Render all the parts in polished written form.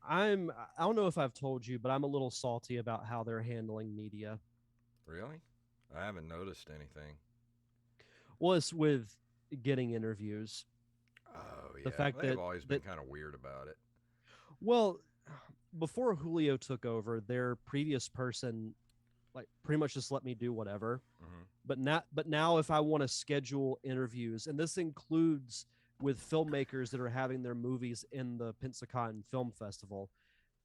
I don't know if I've told you, but I'm a little salty about how they're handling media. Really? I haven't noticed anything. Well, it's with getting interviews. Oh The yeah, fact they've that always been that kind of weird about it. well, before Julio took over, their previous person like pretty much just let me do whatever. Hmm. But now if I want to schedule interviews, and this includes with filmmakers that are having their movies in the Pensacon Film Festival,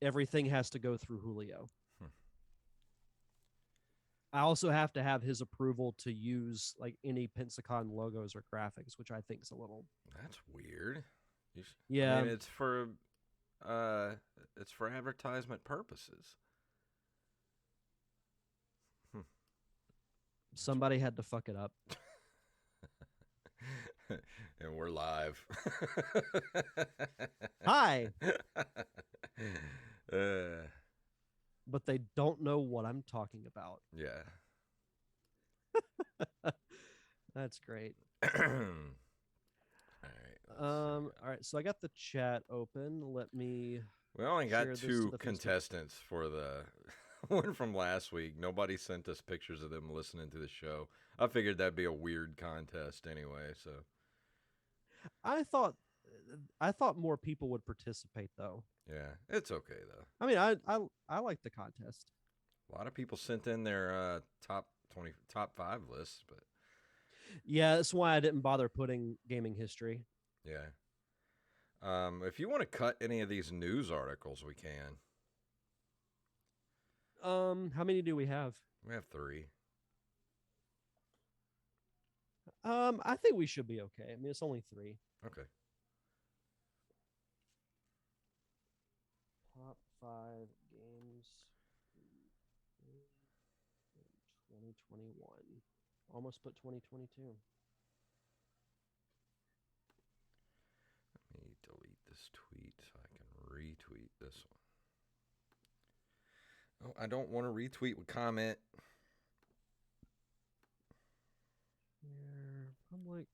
everything has to go through Julio. Hmm. I also have to have his approval to use like any Pensacon logos or graphics, which I think is a little That's weird. I mean, yeah. uh, it's for advertisement purposes. Hmm. That's Somebody had to fuck it up. and we're live. Hi, uh, but they don't know what I'm talking about. yeah. That's great. All right. Let's see. All right, so I got the chat open. Let me We only got share this to two the Facebook. contestants for the one from last week. Nobody sent us pictures of them listening to the show. I figured that'd be a weird contest anyway. So I thought I thought more people would participate though. yeah, it's okay though. I mean, I like the contest. A lot of people sent in their top 5 lists, but Yeah, that's why I didn't bother putting gaming history. yeah. If you want to cut any of these news articles, we can. How many do we have? We have 3. I think we should be okay. I mean, it's only three. Okay. Top five games in 2021. Almost put 2022. Let me delete this tweet so I can retweet this one. Oh, I don't want to retweet with comment. Here, public.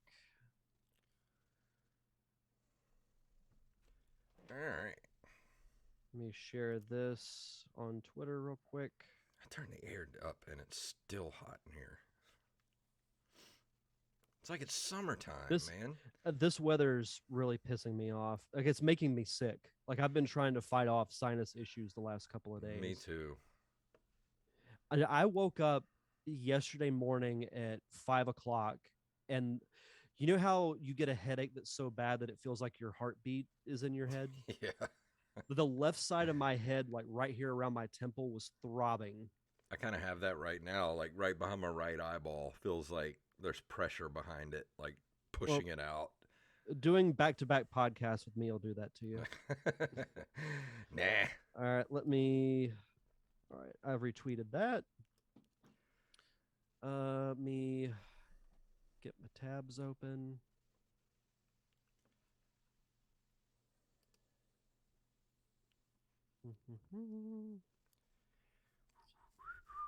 All right. Let me share this on Twitter real quick. I turned the air up and it's still hot in here. It's like it's summertime, This man. this weather's really pissing me off. Like it's making me sick. Like I've been trying to fight off sinus issues the last couple of Me days. too. I woke up yesterday morning at 5 o'clock, and you know how you get a headache that's so bad that it feels like your heartbeat is in your head. Yeah. The left side of my head, like right here around my temple, was throbbing. I kind of have that right now, like right behind my right eyeball. Feels like there's pressure behind it, like pushing Well, it out. doing back to back podcasts with me will do that to you. Nah. All right, let me. All right, I've retweeted that. Me get my tabs open.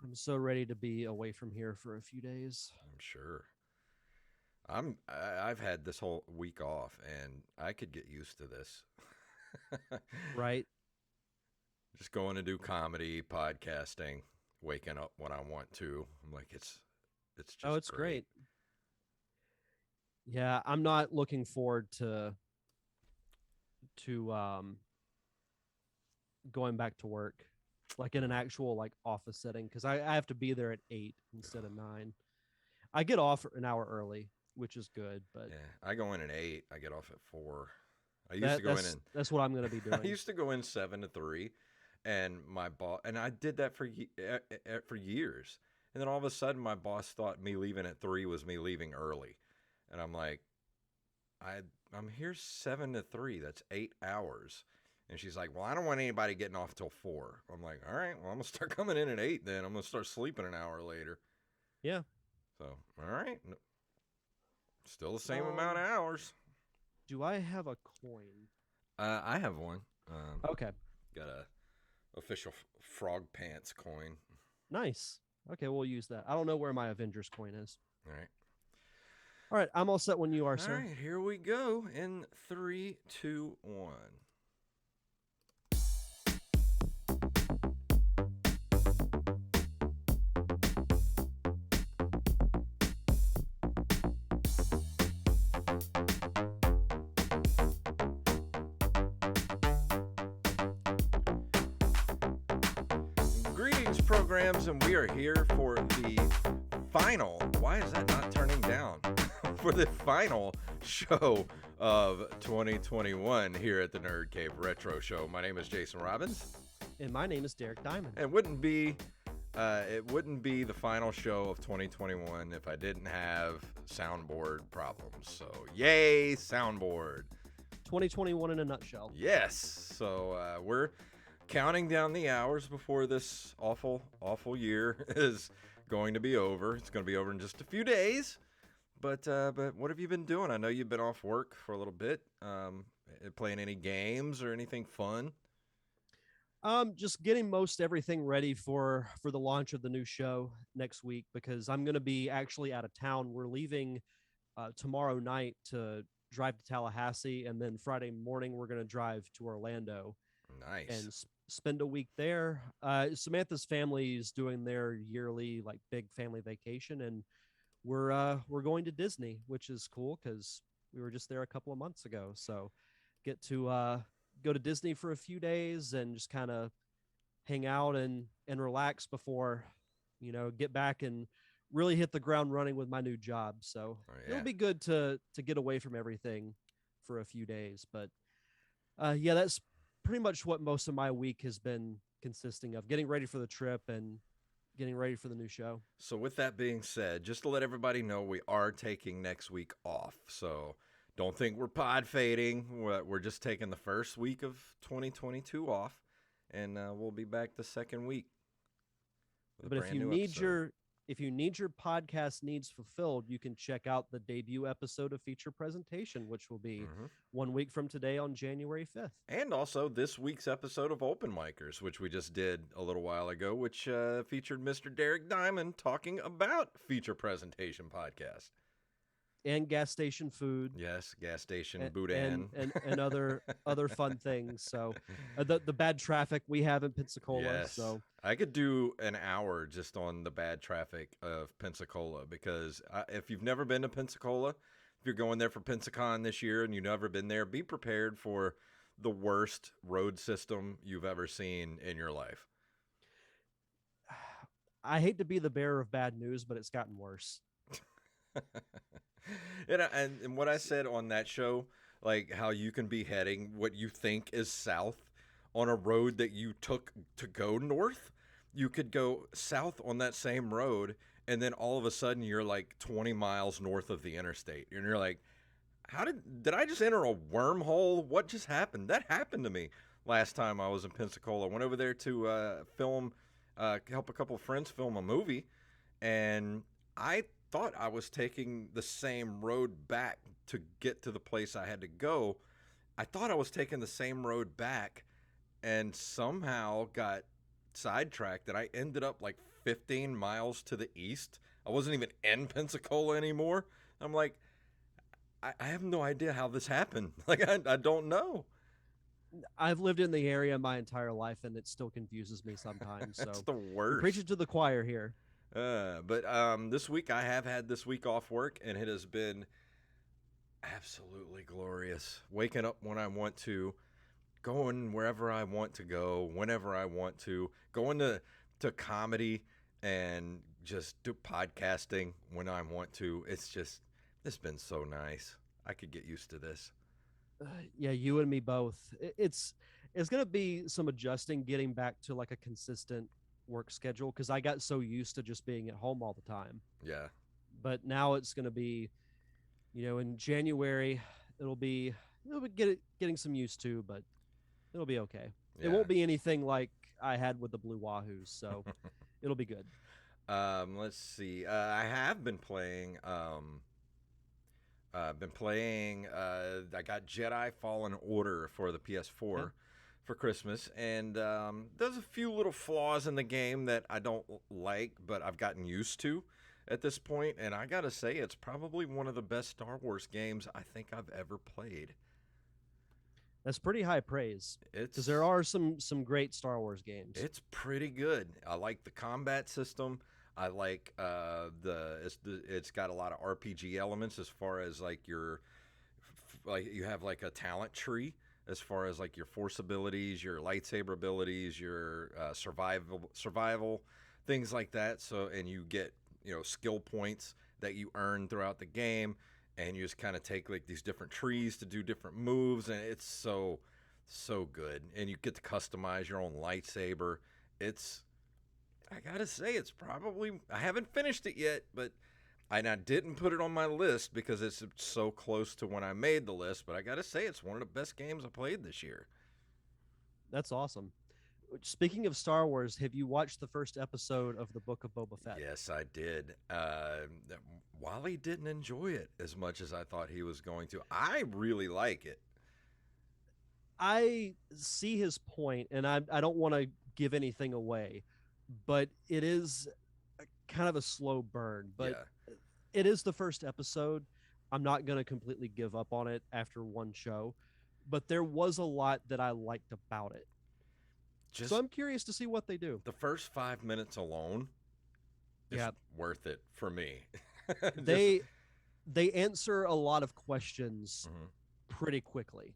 I'm so ready to be away from here for a few days. I'm sure. I've had this whole week off and I could get used to this. Right? Just going to do comedy, podcasting, waking up when I want to. I'm like it's Oh, just it's great. great. Yeah, I'm not looking forward to going back to work like in an actual like office setting because I have to be there at 8 instead of 9. I get off an hour early, which is good, but Yeah, I go in at 8, I get off at 4. I used to that go in that's and that's what I'm going to be I doing. used to go in 7 to 3 and my boss and I did that for years. And then all of a sudden my boss thought me leaving at 3 was me leaving early. And I'm like, I'm here 7 to 3. That's 8 hours. And she's like, "Well, I don't want anybody getting off till 4." I'm like, "All right, well, I'm going to start coming in at 8 then. I'm going to start sleeping an hour later." Yeah. So, all right. Still the same amount of Um hours. do I have a coin? I have one. Okay. Got a official frog pants coin. Nice. Okay, we'll use that. I don't know where my Avengers coin is. All right. All right, I'm all set when you are, All sir. right, here we go in 3, 2, 1. Greetings, programs, and we are here for the final. Why is that not turning down? For the final show of 2021 here at the Nerd Cave Retro Show. My name is Jason Robbins, And my name is Derek Diamond. and it wouldn't be the final show of 2021 if I didn't have soundboard problems. So, yay, soundboard! 2021 in a nutshell. Yes. So we're counting down the hours before this awful year is going to be over. It's going to be over in just a few days. But what have you been doing? I know you've been off work for a little bit. Playing any games or anything fun? Just getting most everything ready for the launch of the new show next week, because I'm going to be actually out of town. We're leaving tomorrow night to drive to Tallahassee, and then Friday morning we're going to drive to Orlando. Nice. And spend a week there. Samantha's family is doing their yearly like big family vacation, and we're going to Disney, which is cool because we were just there a couple of months ago. So get to go to Disney for a few days and just kind of hang out and relax before get back and really hit the ground running with my new job. So it'll be good to get away from everything for a few days. But yeah, that's pretty much what most of my week has been consisting of: getting ready for the trip and getting ready for the new show. So with that being said, just to let everybody know, we are taking next week off. So don't think we're pod fading. We're just taking the first week of 2022 off, and we'll be back the second week. But if you need your podcast needs fulfilled, you can check out the debut episode of Feature Presentation, which will be 1 week from today on January 5th. And also this week's episode of Open Micers, which we just did a little while ago, which featured Mr. Derek Diamond talking about Feature Presentation podcast. And gas station food. Yes, gas station, boudin. And other fun things. So the bad traffic we have in Pensacola. Yes. So I could do an hour just on the bad traffic of Pensacola, because if you've never been to Pensacola, if you're going there for Pensacon this year and you've never been there, be prepared for the worst road system you've ever seen in your life. I hate to be the bearer of bad news, but it's gotten worse. And what I said on that show, like how you can be heading what you think is south on a road that you took to go north, you could go south on that same road, and then all of a sudden you're like 20 miles north of the interstate, and you're like, how did I just enter a wormhole? What just happened? That happened to me last time I was in Pensacola. I went over there to help a couple of friends film a movie, and I thought I was taking the same road back to get to the place I had to go. I thought I was taking the same road back, and somehow got sidetracked, and I ended up like 15 miles to the east. I wasn't even in Pensacola anymore. I'm like, I have no idea how this happened. Like, I don't know. I've lived in the area my entire life, and it still confuses me sometimes. So It's the worst. Preaching to the choir here. But this week I have had this week off work, and it has been absolutely glorious. Waking up when I want to, going wherever I want to go, whenever I want to, going to comedy and just do podcasting when I want to. It's been so nice. I could get used to this. Yeah, you and me both. It's going to be some adjusting getting back to like a consistent work schedule, because I got so used to just being at home all the time. Yeah. But now it's going to be, in January, it'll be getting some used to, but it'll be okay. Yeah. It won't be anything like I had with the Blue Wahoos, so it'll be good. Let's see. I have been playing. I got Jedi Fallen Order for the PS4 for Christmas, and there's a few little flaws in the game that I don't like, but I've gotten used to at this point, and I gotta say, it's probably one of the best Star Wars games I think I've ever played. That's pretty high praise, because there are some great Star Wars games. It's pretty good. I like the combat system. I like it's got a lot of RPG elements as far as like your like you have like a talent tree as far as like your force abilities, your lightsaber abilities, your survival things like that. So and you get skill points that you earn throughout the game, and you just kind of take like these different trees to do different moves, and it's so good. And you get to customize your own lightsaber. It's I gotta say it's probably I haven't finished it yet, but and I didn't put it on my list because it's so close to when I made the list, but I gotta say it's one of the best games I played this year. That's awesome. Speaking of Star Wars, have you watched the first episode of the Book of Boba Fett? Yes, I did. Wally didn't enjoy it as much as I thought he was going to. I really like it. I see his point, and I don't want to give anything away, but it is kind of a slow burn. But Yeah, it is the first episode. I'm not going to completely give up on it after one show, but there was a lot that I liked about it. So just I'm curious to see what they do. the first 5 minutes alone is Yeah, worth it for me. Just, they they answer a lot of questions mhm. pretty quickly.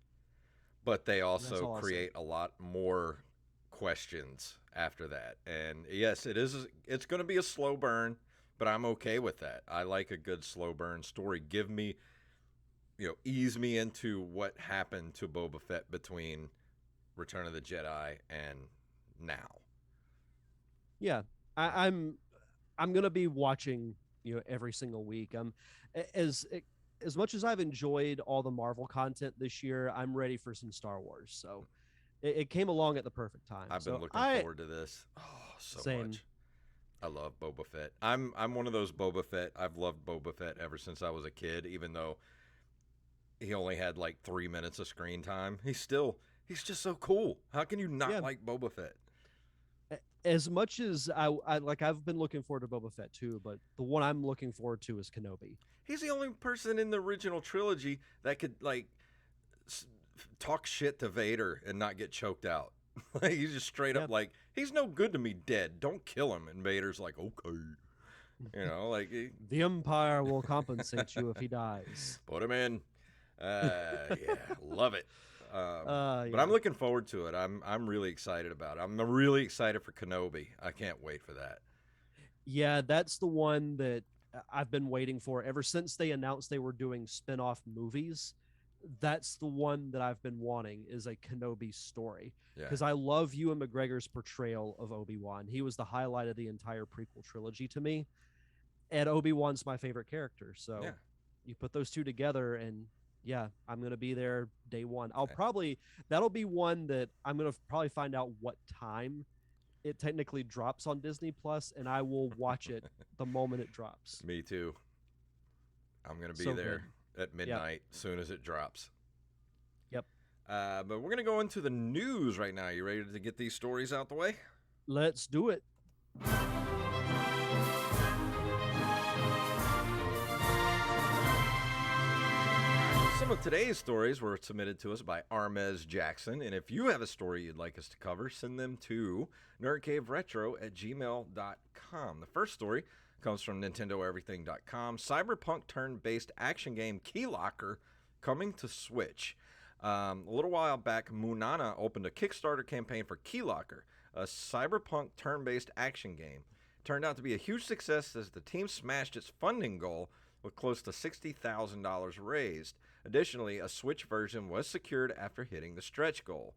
But they That's also all I'll say. create a lot more questions after that. And yes, it is. It's going to be a slow burn, but I'm okay with that. I like a good slow burn story. Give me, ease me into what happened to Boba Fett between Return of the Jedi and now. Yeah, I'm gonna be watching every single week. As as much as I've enjoyed all the Marvel content this year, I'm ready for some Star Wars. So it came along at the perfect time. I've been So looking I forward to this so same. much. I love Boba Fett. I'm one of those Boba Fett. I've loved Boba Fett ever since I was a kid, even though he only had like 3 minutes of screen time. He's just so cool. How can you not Yeah, like Boba Fett? as much as I like, I've been looking forward to Boba Fett too, but the one I'm looking forward to is Kenobi. He's the only person in the original trilogy that could like talk shit to Vader and not get choked out. Like he's just straight Yeah, up like he's no good to me dead. Don't kill him. And Vader's like okay, like the Empire will compensate you if he dies. put him in. Yeah, love it. But I'm Yeah. looking forward to it. I'm really excited about it. I'm really excited for Kenobi. I can't wait for that. Yeah, that's the one that I've been waiting for ever since they announced they were doing spin-off movies. That's the one that I've been wanting is a Kenobi story Yeah, because I love Ewan McGregor's portrayal of Obi-Wan. He was the highlight of the entire prequel trilogy to me, and Obi-Wan's my favorite character. yeah. So you put those two together and yeah, I'm going to be there day one. That'll be one that I'm going to probably find out what time it technically drops on Disney Plus, and I will watch it the moment it drops. Me too. I'm gonna be So good. there at Yep. midnight soon as it drops. Yep. But we're gonna go into the news right now. You ready to get these stories out the way? Let's do it. Some of today's stories were submitted to us by Armez Jackson, and if you have a story you'd like us to cover, send them to nerdcaveretro@gmail.com. The first story comes from NintendoEverything.com. Cyberpunk turn-based action game Keylocker coming to Switch. A little while back, Munana opened a Kickstarter campaign for Keylocker, a cyberpunk turn-based action game. It turned out to be a huge success as the team smashed its funding goal with close to $60,000 raised. Additionally, a Switch version was secured after hitting the stretch goal.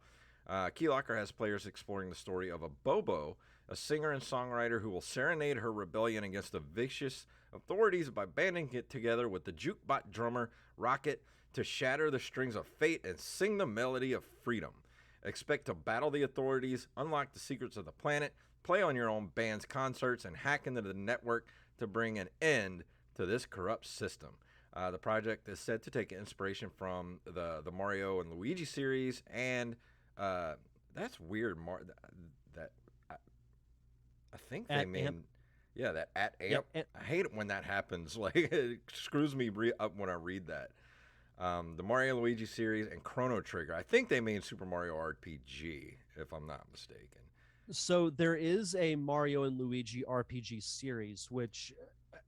Keylocker has players exploring the story of a Bobo, a singer and songwriter who will serenade her rebellion against the vicious authorities by banding it together with the jukebot drummer Rocket to shatter the strings of fate and sing the melody of freedom. Expect to battle the authorities, unlock the secrets of the planet, play on your own band's concerts, and hack into the network to bring an end to this corrupt system. The project is said to take inspiration from the Mario and Luigi series, and that's weird. That I think they At mean, Amp. yeah, that at Yep. Amp. I hate it when that happens. Like it screws me up when I read that. The Mario and Luigi series and Chrono Trigger. I think they mean Super Mario RPG, if I'm not mistaken. So there is a Mario and Luigi RPG series, which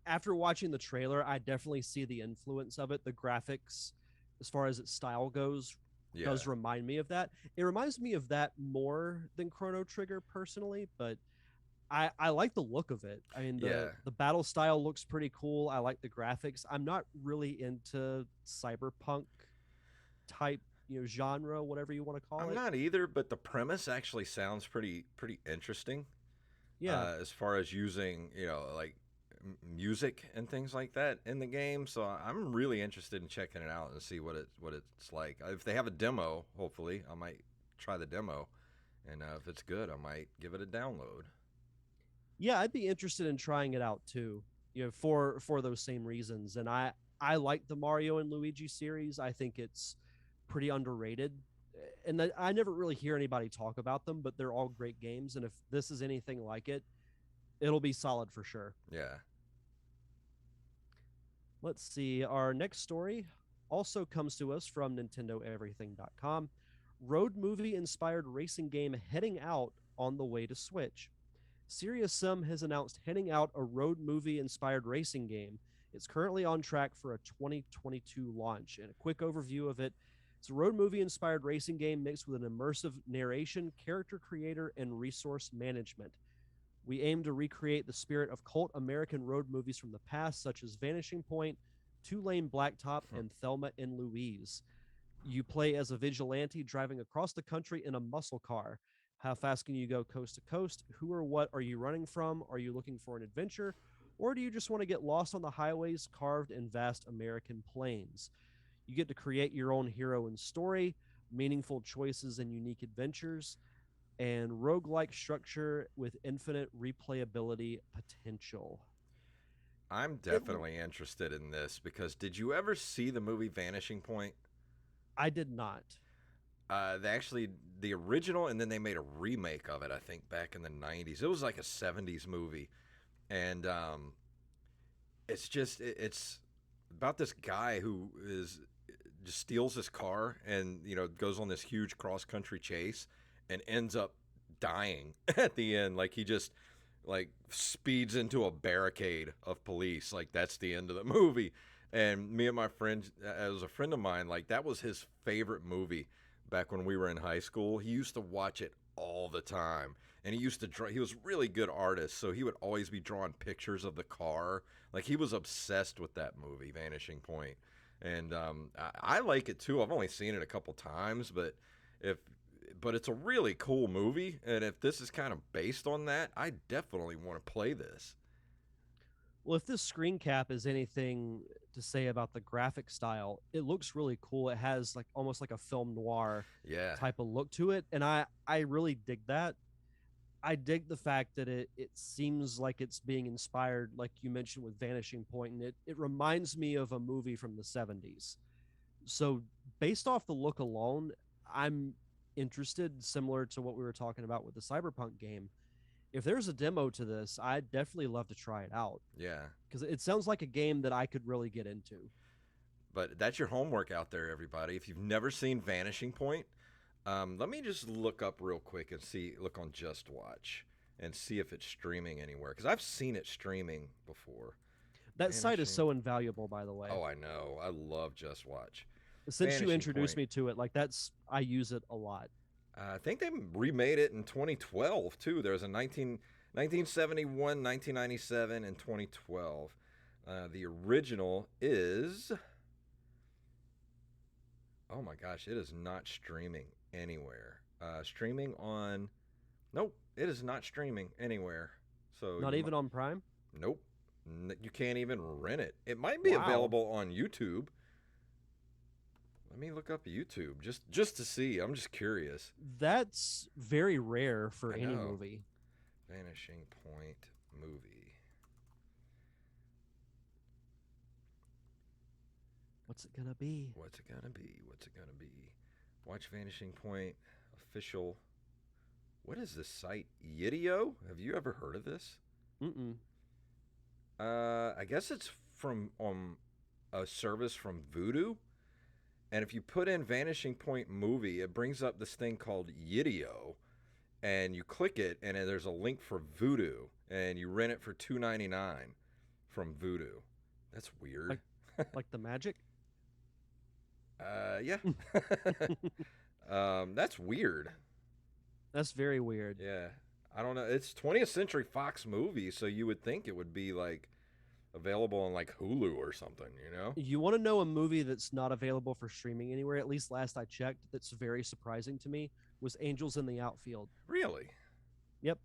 after watching the trailer, I definitely see the influence of it. The graphics as far as its style goes, Yeah. does remind me of that. It reminds me of that more than Chrono Trigger personally, but I like the look of it. I mean, Yeah. the battle style looks pretty cool. I like the graphics. I'm not really into cyberpunk type, genre, whatever you want to call I'm it. not either, but the premise actually sounds pretty interesting. Yeah. As far as using, like music and things like that in the game. So I'm really interested in checking it out and see what it's like. If they have a demo, hopefully I might try the demo, and if it's good, I might give it a download. Yeah, I'd be interested in trying it out too. For those same reasons. And I like the Mario and Luigi series. I think it's pretty underrated. And I never really hear anybody talk about them, but they're all great games. And if this is anything like it, it'll be solid for sure. Yeah, Let's see. Our next story also comes to us from NintendoEverything.com. Road movie inspired racing game heading out on the way to Switch. Serious Sam has announced heading out a road movie inspired racing game. It's currently on track for a 2022 launch. And a quick overview of it, it's a road movie inspired racing game mixed with an immersive narration, character creator, and resource management. We aim to recreate the spirit of cult American road movies from the past, such as Vanishing Point, Two Lane Blacktop, hmm. and Thelma and Louise. You play as a vigilante driving across the country in a muscle car. How fast can you go coast to coast? Who or what are you running from? Are you looking for an adventure? Or do you just want to get lost on the highways carved in vast American plains? You get to create your own hero and story, meaningful choices and unique adventures, and roguelike structure with infinite replayability potential. I'm It definitely interested in this because did you ever see the movie Vanishing Point? I did not. They actually the original, and then they made a remake of it. I think back in the '90s. It was like a '70s movie, and it's about this guy who is just steals his car and goes on this huge cross country chase and ends up dying at the end. Like he just like speeds into a barricade of police. Like that's the end of the movie. And me and my friend, as a friend of mine, like that was his favorite movie back when we were in high school. He used to watch it all the time. And he used to draw. He was a really good artist, so he would always be drawing pictures of the car. Like he was obsessed with that movie, Vanishing Point. And I like it too. I've only seen it a couple times, if but it's a really cool movie. And if this is kind of based on that, I definitely want to play this. Well, if this screen cap is anything to say about the graphic style, it looks really cool. It has like almost like a film noir Yeah, type of look to it, and I really dig that. I dig the fact that it seems like it's being inspired, like you mentioned with Vanishing Point, and it reminds me of a movie from the 70s. So based off the look alone, I'm interested, similar to what we were talking about with the Cyberpunk game. If there's a demo to this, I'd definitely love to try it out yeah. because it sounds like a game that I could really get into. But that's your homework out there, everybody. If you've never seen Vanishing Point, let me just look up real quick and look on Just Watch and see if it's streaming anywhere. Because I've seen it streaming before. That site is Vanishing. so invaluable, by the way. Oh, I know. I love Just Watch. Since you Vanishing introduced Point. me to it, like I use it a lot. I think they remade it in 2012 too. There was a 1971, 1997, and 2012. The original is. Oh my gosh, it is not streaming anywhere. Streaming on. Nope, it is not streaming anywhere. So Not even on Prime. nope, you can't even rent it. It might be Wow, available on YouTube. Let me look up YouTube just to see. I'm just curious. that's very rare for I any know. movie. Vanishing Point movie. What's it gonna be? What's it gonna be? What's it gonna be? Watch Vanishing Point official. What is this site? Yidio? Have you ever heard of this? Mm-mm. I guess it's from a service from Voodoo. And if you put in Vanishing Point movie, it brings up this thing called Yidio, and you click it, and then there's a link for Voodoo, and you rent it for $2.99 from Voodoo. That's weird. Like like the magic. Yeah. That's weird. That's very weird. Yeah. I don't know. It's 20th Century Fox movie, so you would think it would be like available on like Hulu or something, you know? You want to know a movie that's not available for streaming anywhere? At least last I checked, that's very surprising to me was Angels in the Outfield. Really? Yep,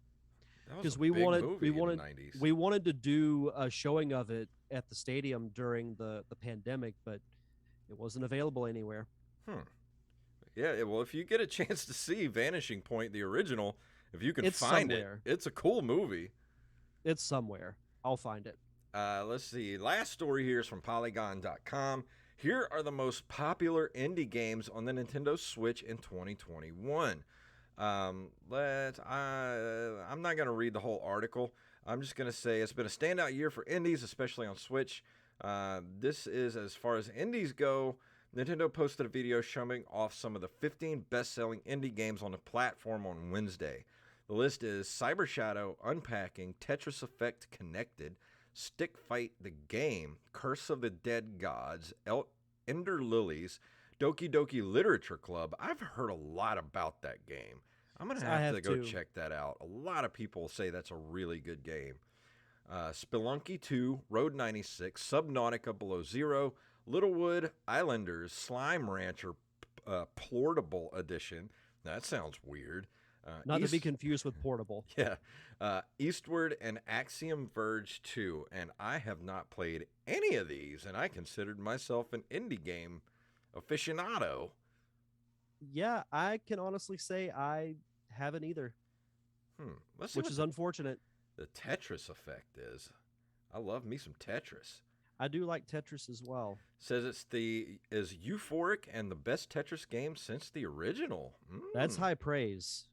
That was a because we big wanted we movie in the wanted 90s. we wanted to do a showing of it at the stadium during the pandemic, but it wasn't available anywhere. Hmm. Yeah, well, if you get a chance to see Vanishing Point, the original, if you can It's find it, somewhere. it's a cool movie. It's somewhere. I'll find it. Let's see. Last story here is from Polygon.com. Here are the most popular indie games on the Nintendo Switch in 2021. I'm not going to read the whole article. I'm just going to say it's been a standout year for indies, especially on Switch. This is as far as indies go. Nintendo posted a video showing off some of the 15 best-selling indie games on the platform on Wednesday. The list is Cyber Shadow, Unpacking, Tetris Effect Connected, Stick Fight the Game, Curse of the Dead Gods, Ender Lilies, Doki Doki Literature Club. I've heard a lot about that game. I'm going to I have have to go to. check that out. A lot of people say that's a really good game. Spelunky 2, Road 96, Subnautica Below Zero, Littlewood, Islanders, Slime Rancher Portable Edition. That sounds weird. Not to be confused with Portable. Yeah. Eastward and Axiom Verge 2. And I have not played any of these, and I considered myself an indie game aficionado. Yeah, I can honestly say I haven't either, Let's see which what is unfortunate. the Tetris Effect is. I love me some Tetris. I do like Tetris as well. Says is euphoric and the best Tetris game since the original. That's high praise.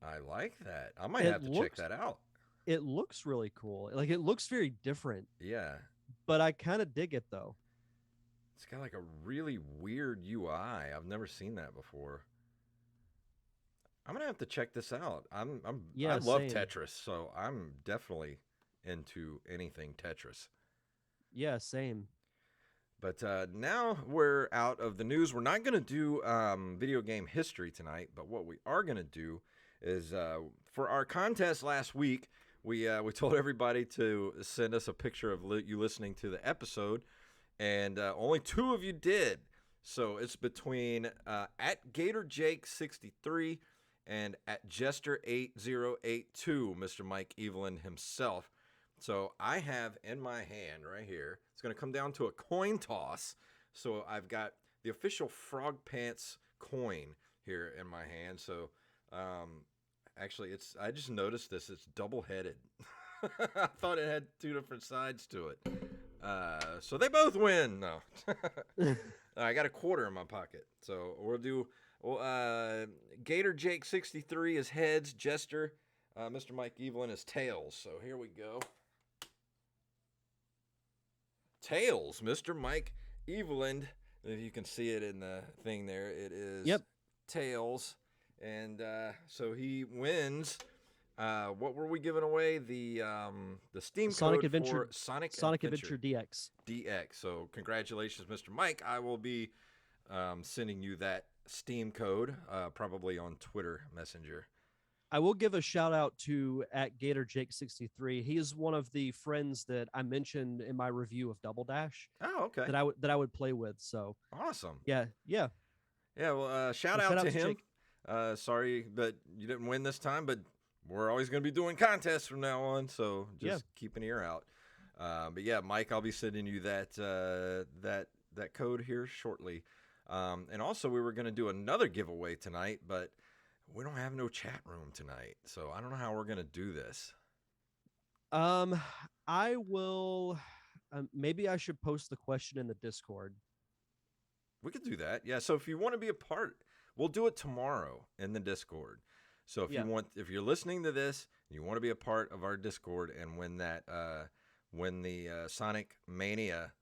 I like that. I might It have to check that out. It looks really cool. Like, it looks very different, Yeah. but I kind of dig it though. It's got like a really weird UI. I've never seen that before. I'm gonna have to check this out. I love same. Tetris, so I'm definitely into anything Tetris. Yeah, same. But now we're out of the news. We're not going to do video game history tonight, but what we are going to do is for our contest last week, we told everybody to send us a picture of you listening to the episode, and only 2 of you did. So it's between at GatorJake63 and at Jester8082, Mr. Mike Evelyn himself. So I have in my hand right here, it's going to come down to a coin toss. So I've got the official Frog Pants coin here in my hand. So actually, I just noticed this. It's double-headed. I thought it had 2 different sides to it. So they both win. No. I got a quarter in my pocket. So we'll do Gator Jake 63 is heads, Jester, Mr. Mike Evelyn is tails. So here we go. Tails, Mr. Mike Evelyn. If you can see it in the thing there, it is tails. And so he wins. What were we giving away? The Steam Sonic code Adventure, for Sonic Adventure DX. So congratulations, Mr. Mike. I will be sending you that Steam code probably on Twitter Messenger. I will give a shout out to at GatorJake63. He is one of the friends that I mentioned in my review of Double Dash. Oh, okay. That I would play with. So awesome. Yeah. Well, shout out to him. Sorry, but you didn't win this time. But we're always going to be doing contests from now on. So just keep an ear out. But yeah, Mike, I'll be sending you that code here shortly. And also, we were going to do another giveaway tonight, but we don't have no chat room tonight, so I don't know how we're gonna do this. I will. Maybe I should post the question in the Discord. We could do that, yeah. So if you want to be a part, we'll do it tomorrow in the Discord. So if if you're listening to this, and you want to be a part of our Discord and win the Sonic Mania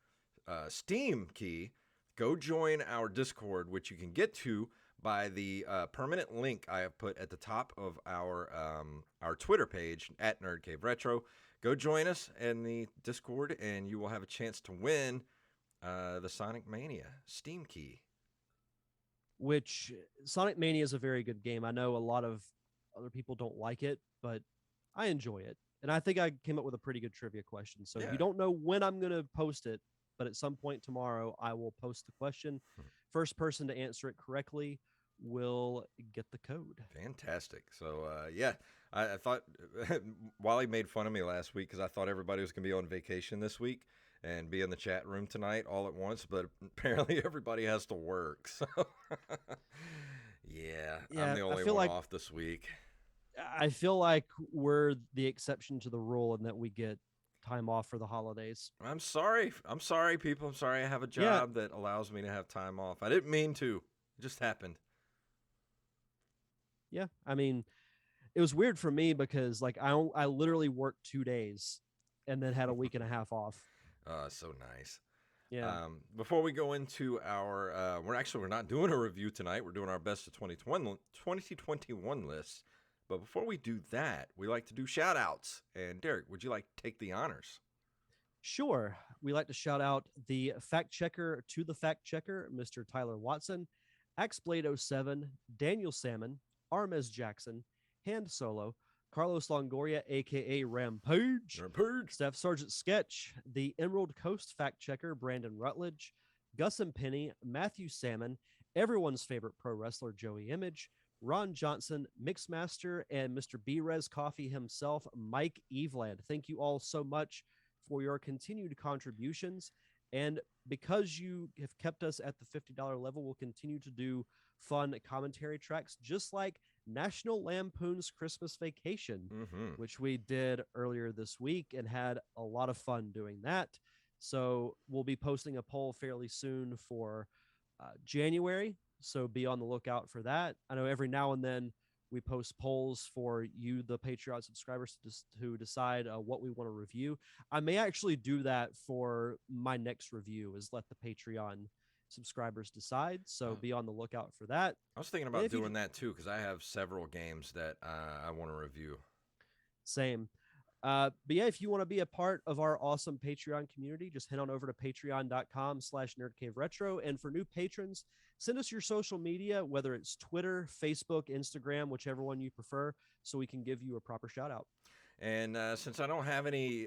Steam key, go join our Discord, which you can get to by the permanent link I have put at the top of our Twitter page at Nerd Cave Retro. Go join us in the Discord, and you will have a chance to win The Sonic Mania Steam key. which Sonic Mania is a very good game. I know a lot of other people don't like it, but I enjoy it. And I think I came up with a pretty good trivia question. So Yeah. you don't know when I'm going to post it, but at some point tomorrow, I will post the question. First person to answer it correctly will get the code. Fantastic. So, yeah, I thought Wally made fun of me last week because I thought everybody was going to be on vacation this week and be in the chat room tonight all at once, but apparently everybody has to work. So, yeah, I'm Yeah, the I only feel one like off this week. we're the exception to the rule and that we get time off for the holidays. I'm sorry. I'm sorry, people. I'm sorry I have a Yeah, job that allows me to have time off. I didn't mean to. It just happened. yeah. I mean, it was weird for me because like I literally worked 2 days and then had a week and a half off. So nice. Yeah. Before we go into our, we're not doing a review tonight. We're doing our best of 2021 lists. But before we do that, we like to do shout outs. And Derek, would you like to take the honors? Sure. We like to shout out the fact checker to the fact checker, Mr. Tyler Watson, Axblade07, Daniel Salmon, Armez Jackson, Hand Solo, Carlos Longoria, aka Rampage, Rampage. Staff Sergeant Sketch, the Emerald Coast fact checker, Brandon Rutledge, Gus and Penny, Matthew Salmon, everyone's favorite pro wrestler, Joey Image, Ron Johnson, Mixmaster, and Mr. B-Res Coffee himself, Mike Eveland. Thank you all so much for your continued contributions. And because you have kept us at the $50 level, we'll continue to do fun commentary tracks, just like National Lampoon's Christmas Vacation, which we did earlier this week and had a lot of fun doing that. So we'll be posting a poll fairly soon for January. So be on the lookout for that. I know every now and then we post polls for you, the Patreon subscribers, to decide what we want to review. I may actually do that for my next review, is let the Patreon subscribers decide. So be on the lookout for that. I was thinking about doing that too because I have several games that I want to review. Same. But yeah, if you want to be a part of our awesome Patreon community, just head on over to patreon.com/nerdcaveretro. And for new patrons, send us your social media, whether it's Twitter, Facebook, Instagram, whichever one you prefer, so we can give you a proper shout out. And since I don't have any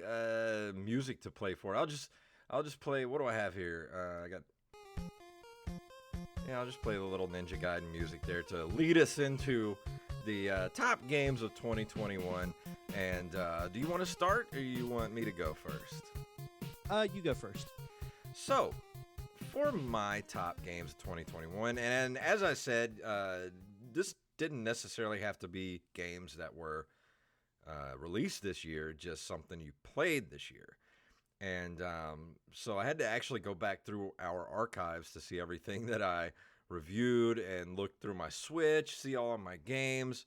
music to play for, I'll just play. What do I have here? I'll just play the little Ninja Gaiden music there to lead us into the top games of 2021. And do you want to start or you want me to go first? You go first. So, for my top games of 2021, and as I said, this didn't necessarily have to be games that were released this year, just something you played this year. And so I had to actually go back through our archives to see everything that I reviewed and look through my Switch, see all of my games.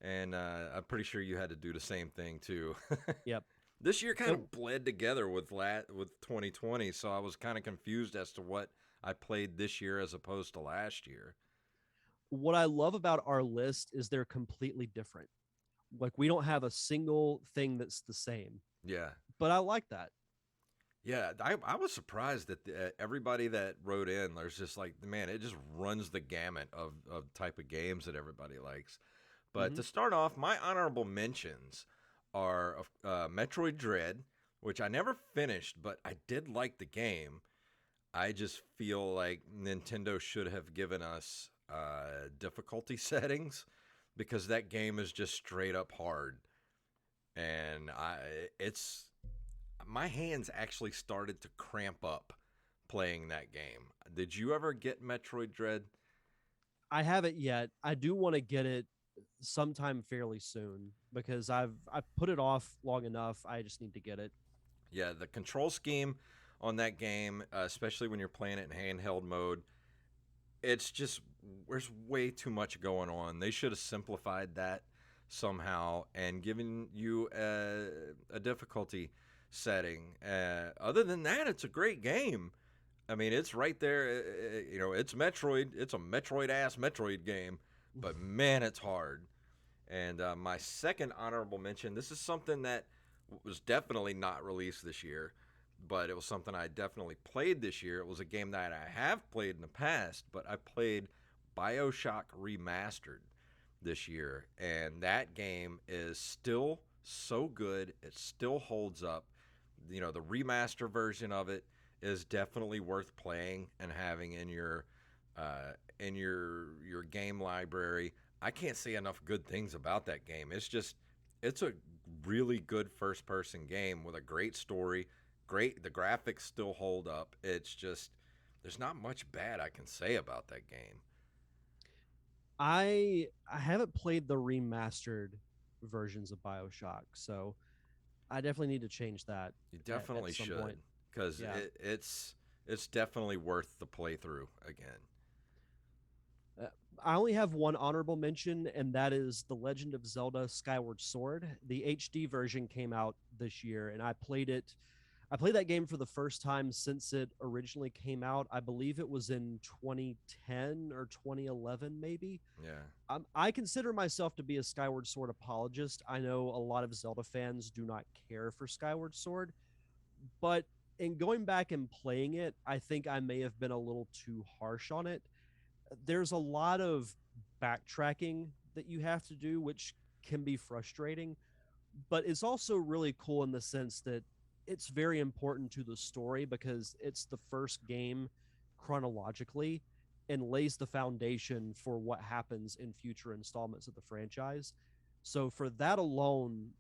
And I'm pretty sure you had to do the same thing too. Yep. This year kind of bled together with 2020, so I was kind of confused as to what I played this year as opposed to last year. What I love about our list is they're completely different. Like we don't have a single thing that's the same. Yeah. But I like that. Yeah, I was surprised that everybody that wrote in, there's just like, man, it just runs the gamut of type of games that everybody likes. But to start off, my honorable mentions are Metroid Dread, which I never finished, but I did like the game. I just feel like Nintendo should have given us difficulty settings because that game is just straight up hard. And my hands actually started to cramp up playing that game. Did you ever get Metroid Dread? I haven't yet. I do want to get it sometime fairly soon because I've put it off long enough. I just need to get it. Yeah, the control scheme on that game, especially when you're playing it in handheld mode, it's just there's way too much going on. They should have simplified that somehow and given you a difficulty setting. Other than that, it's a great game. I mean, it's right there. It's Metroid. It's a Metroid-ass Metroid game. But, man, it's hard. And my second honorable mention, this is something that was definitely not released this year, but it was something I definitely played this year. It was a game that I have played in the past, but I played Bioshock Remastered this year, and that game is still so good. It still holds up. You know, the remaster version of it is definitely worth playing and having in your game library. I can't say enough good things about that game. It's a really good first person game with a great story. Great, the graphics still hold up. It's just there's not much bad I can say about that game. I haven't played the remastered versions of BioShock, so I definitely need to change that You at definitely some should point. because Yeah. it's definitely worth the playthrough again. Uh, I only have one honorable mention, and that is The Legend of Zelda Skyward Sword. The HD version came out this year, and I played it. I played that game for the first time since it originally came out. I believe it was in 2010 or 2011, maybe. Yeah, I consider myself to be a Skyward Sword apologist. I know a lot of Zelda fans do not care for Skyward Sword, but in going back and playing it, I think I may have been a little too harsh on it. There's a lot of backtracking that you have to do, which can be frustrating, but it's also really cool in the sense that it's very important to the story because it's the first game chronologically and lays the foundation for what happens in future installments of the franchise. So for that alone,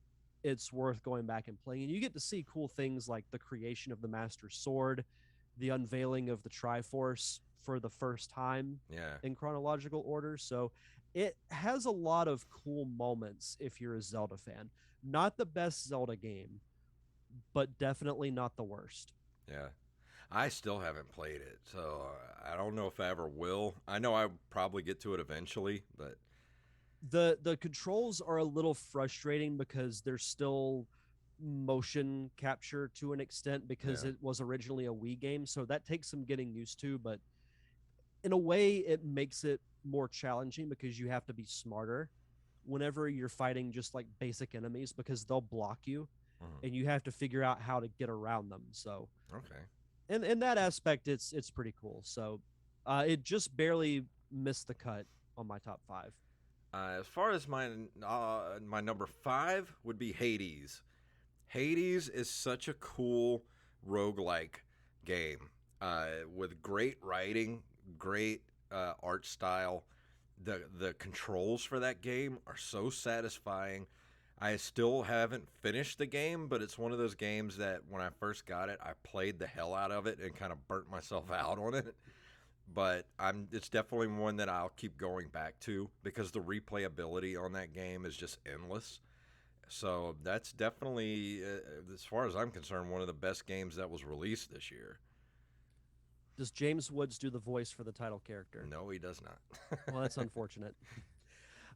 it's worth going back and playing. And you get to see cool things like the creation of the Master Sword, the unveiling of the Triforce for the first time yeah, in chronological order. So it has a lot of cool moments if you're a Zelda fan. Not the best Zelda game, but definitely not the worst. yeah. I still haven't played it, so I don't know if I ever will. I know I probably get to it eventually, but The controls are a little frustrating because there's still motion capture to an extent because yeah. it was originally a Wii game, so that takes some getting used to, but in a way it makes it more challenging because you have to be smarter whenever you're fighting just like basic enemies because they'll block you Mhm. and you have to figure out how to get around them. So Okay. in that aspect, it's pretty cool. So it just barely missed the cut on my top five. As far as my number five would be Hades. Hades is such a cool roguelike game with great writing, great art style. The controls for that game are so satisfying. I still haven't finished the game, but it's one of those games that when I first got it, I played the hell out of it and kind of burnt myself out on it. But it's definitely one that I'll keep going back to because the replayability on that game is just endless. So that's definitely, as far as I'm concerned, one of the best games that was released this year. Does James Woods do the voice for the title character? No, he does not. Well, that's unfortunate.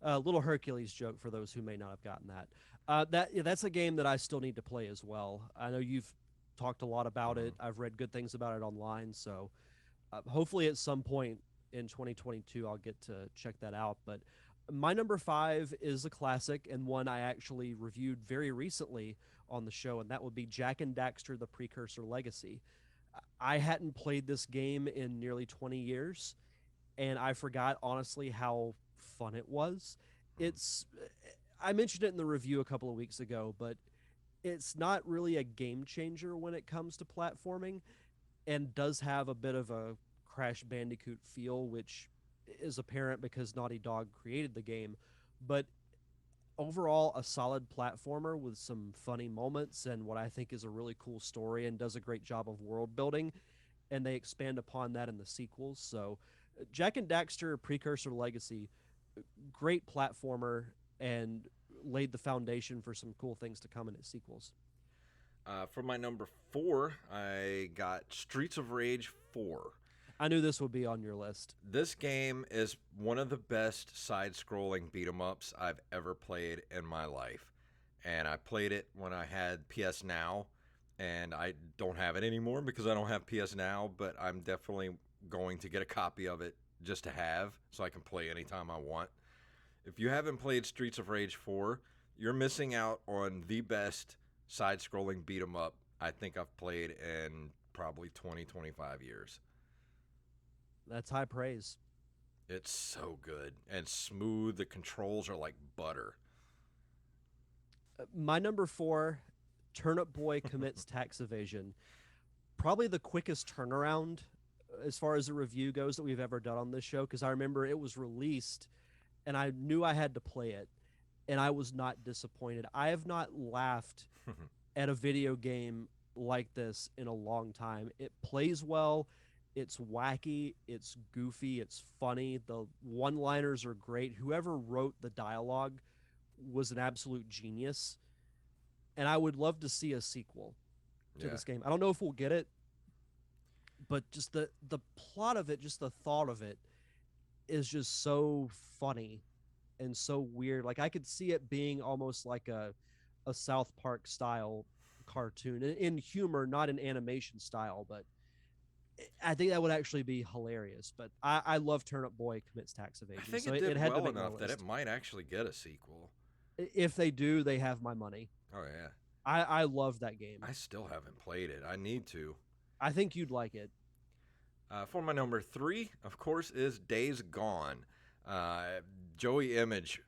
Little Hercules joke for those who may not have gotten that. That's a game that I still need to play as well. I know you've talked a lot about Mhm. it. I've read good things about it online, so hopefully at some point in 2022 I'll get to check that out. But my number five is a classic and one I actually reviewed very recently on the show, and that would be Jack and Daxter: The Precursor Legacy. I hadn't played this game in nearly 20 years, and I forgot honestly how fun it was. Mhm. It's I mentioned it in the review a couple of weeks ago, but it's not really a game changer when it comes to platforming and does have a bit of a Crash Bandicoot feel, which is apparent because Naughty Dog created the game. But overall, a solid platformer with some funny moments and what I think is a really cool story and does a great job of world building. And they expand upon that in the sequels. So, Jack and Daxter Precursor Legacy, great platformer and laid the foundation for some cool things to come in its sequels. For my number four, I got Streets of Rage 4. I knew this would be on your list. This game is one of the best side scrolling beat 'em ups I've ever played in my life. And I played it when I had PS Now, and I don't have it anymore because I don't have PS Now, but I'm definitely going to get a copy of it just to have so I can play anytime I want. If you haven't played Streets of Rage 4, you're missing out on the best side scrolling beat 'em up I think I've played in probably 20, 25 years. That's high praise. It's so good and smooth. The controls are like butter. My number 4, Turnip Boy Commits Tax Evasion. Probably the quickest turnaround as far as a review goes that we've ever done on this show, because I remember it was released and I knew I had to play it, and I was not disappointed. I have not laughed at a video game like this in a long time. It plays well, it's wacky, it's goofy, it's funny. The one-liners are great. Whoever wrote the dialogue was an absolute genius, and I would love to see a sequel to Yeah. this game. I don't know if we'll get it, but just the plot of it, just the thought of it is just so funny and so weird. Like I could see it being almost like a South Park style cartoon in humor, not in animation style, but I think that would actually be hilarious. But I love Turnip Boy Commits Tax I Evasion, think so it it did had to well make my enough that it list. might actually get a sequel. If they do, they have my money. Oh, yeah. I love that game. I still haven't played it. I need to. I think you'd like it. For my number 3, of course, is Days Gone. Joey Image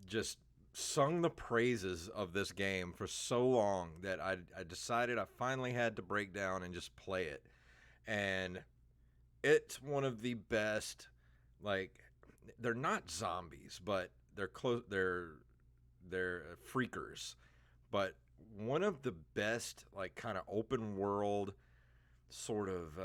just sung the praises of this game for so long that I decided I finally had to break down and just play it. And it's one of the best, like, they're not zombies, but they're close. They're freakers, but one of the best, like, kind of open world sort of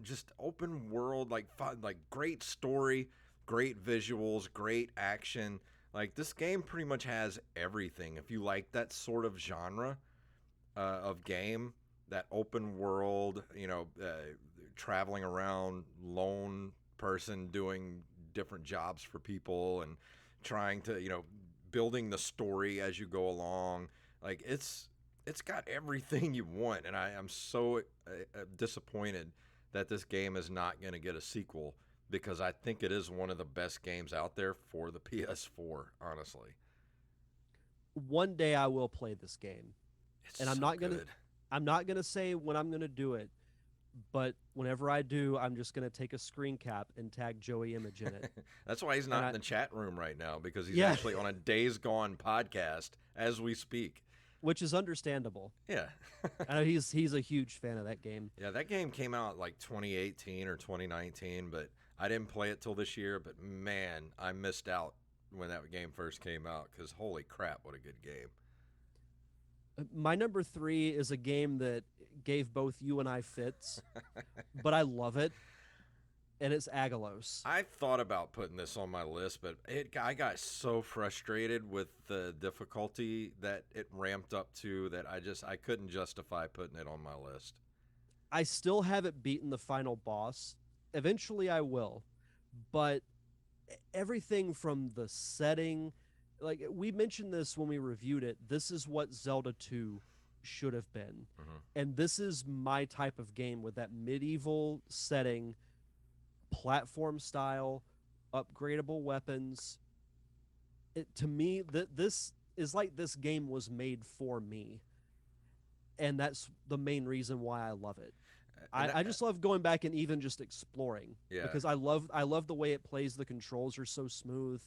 just open world, like fun, like great story, great visuals, great action. Like this game pretty much has everything. If you like that sort of genre of game, that open world, traveling around, lone person doing different jobs for people and trying to, building the story as you go along. Like it's got everything you want, and I'm so disappointed that this game is not going to get a sequel because I think it is one of the best games out there for the PS4, honestly. One day I will play this game, It's and so good. I'm not gonna say when I'm gonna do it, but whenever I do, I'm just gonna take a screen cap and tag Joey Image in it. That's why he's And not in the chat room right now, because he's Yeah, actually on a Days Gone podcast as we speak. which is understandable. Yeah. I know he's a huge fan of that game. Yeah, that game came out like 2018 or 2019, but I didn't play it till this year. But man, I missed out when that game first came out because holy crap, what a good game. My number 3 is a game that gave both you and I fits, but I love it, and it's Agalos. I thought about putting this on my list, but I got so frustrated with the difficulty that it ramped up to that I couldn't justify putting it on my list. I still haven't beaten the final boss. Eventually I will, but everything from the setting, like we mentioned this when we reviewed it, this is what Zelda 2 should have been. Mhm. And this is my type of game with that medieval setting, platform style, upgradable weapons. To me, this is like this game was made for me. And that's the main reason why I love it. I just love going back and even just exploring, Yeah. because I love the way it plays. The controls are so smooth.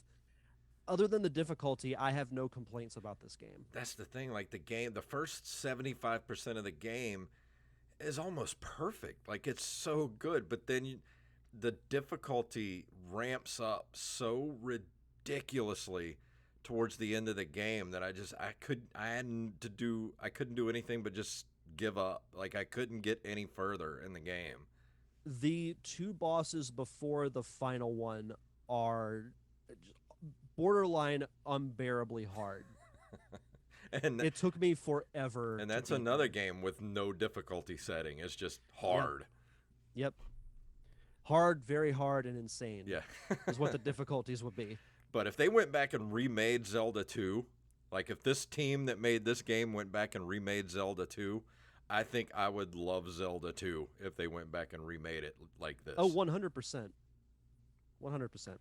Other than the difficulty, I have no complaints about this game. That's the thing. Like the first 75% of the game is almost perfect. Like it's so good, but then the difficulty ramps up so ridiculously towards the end of the game that I couldn't do anything but just give up. Like I couldn't get any further in the game. The 2 bosses before the final one are borderline unbearably hard. and It took me forever. and to that's beat another them. game with no difficulty setting. It's just hard. Yep. Hard, very hard, and insane Yeah. is what the difficulties would be. But if they went back and remade Zelda 2, like if this team that made this game went back and remade Zelda 2, I think I would love Zelda 2 if they went back and remade it like this. Oh, 100%. 100%.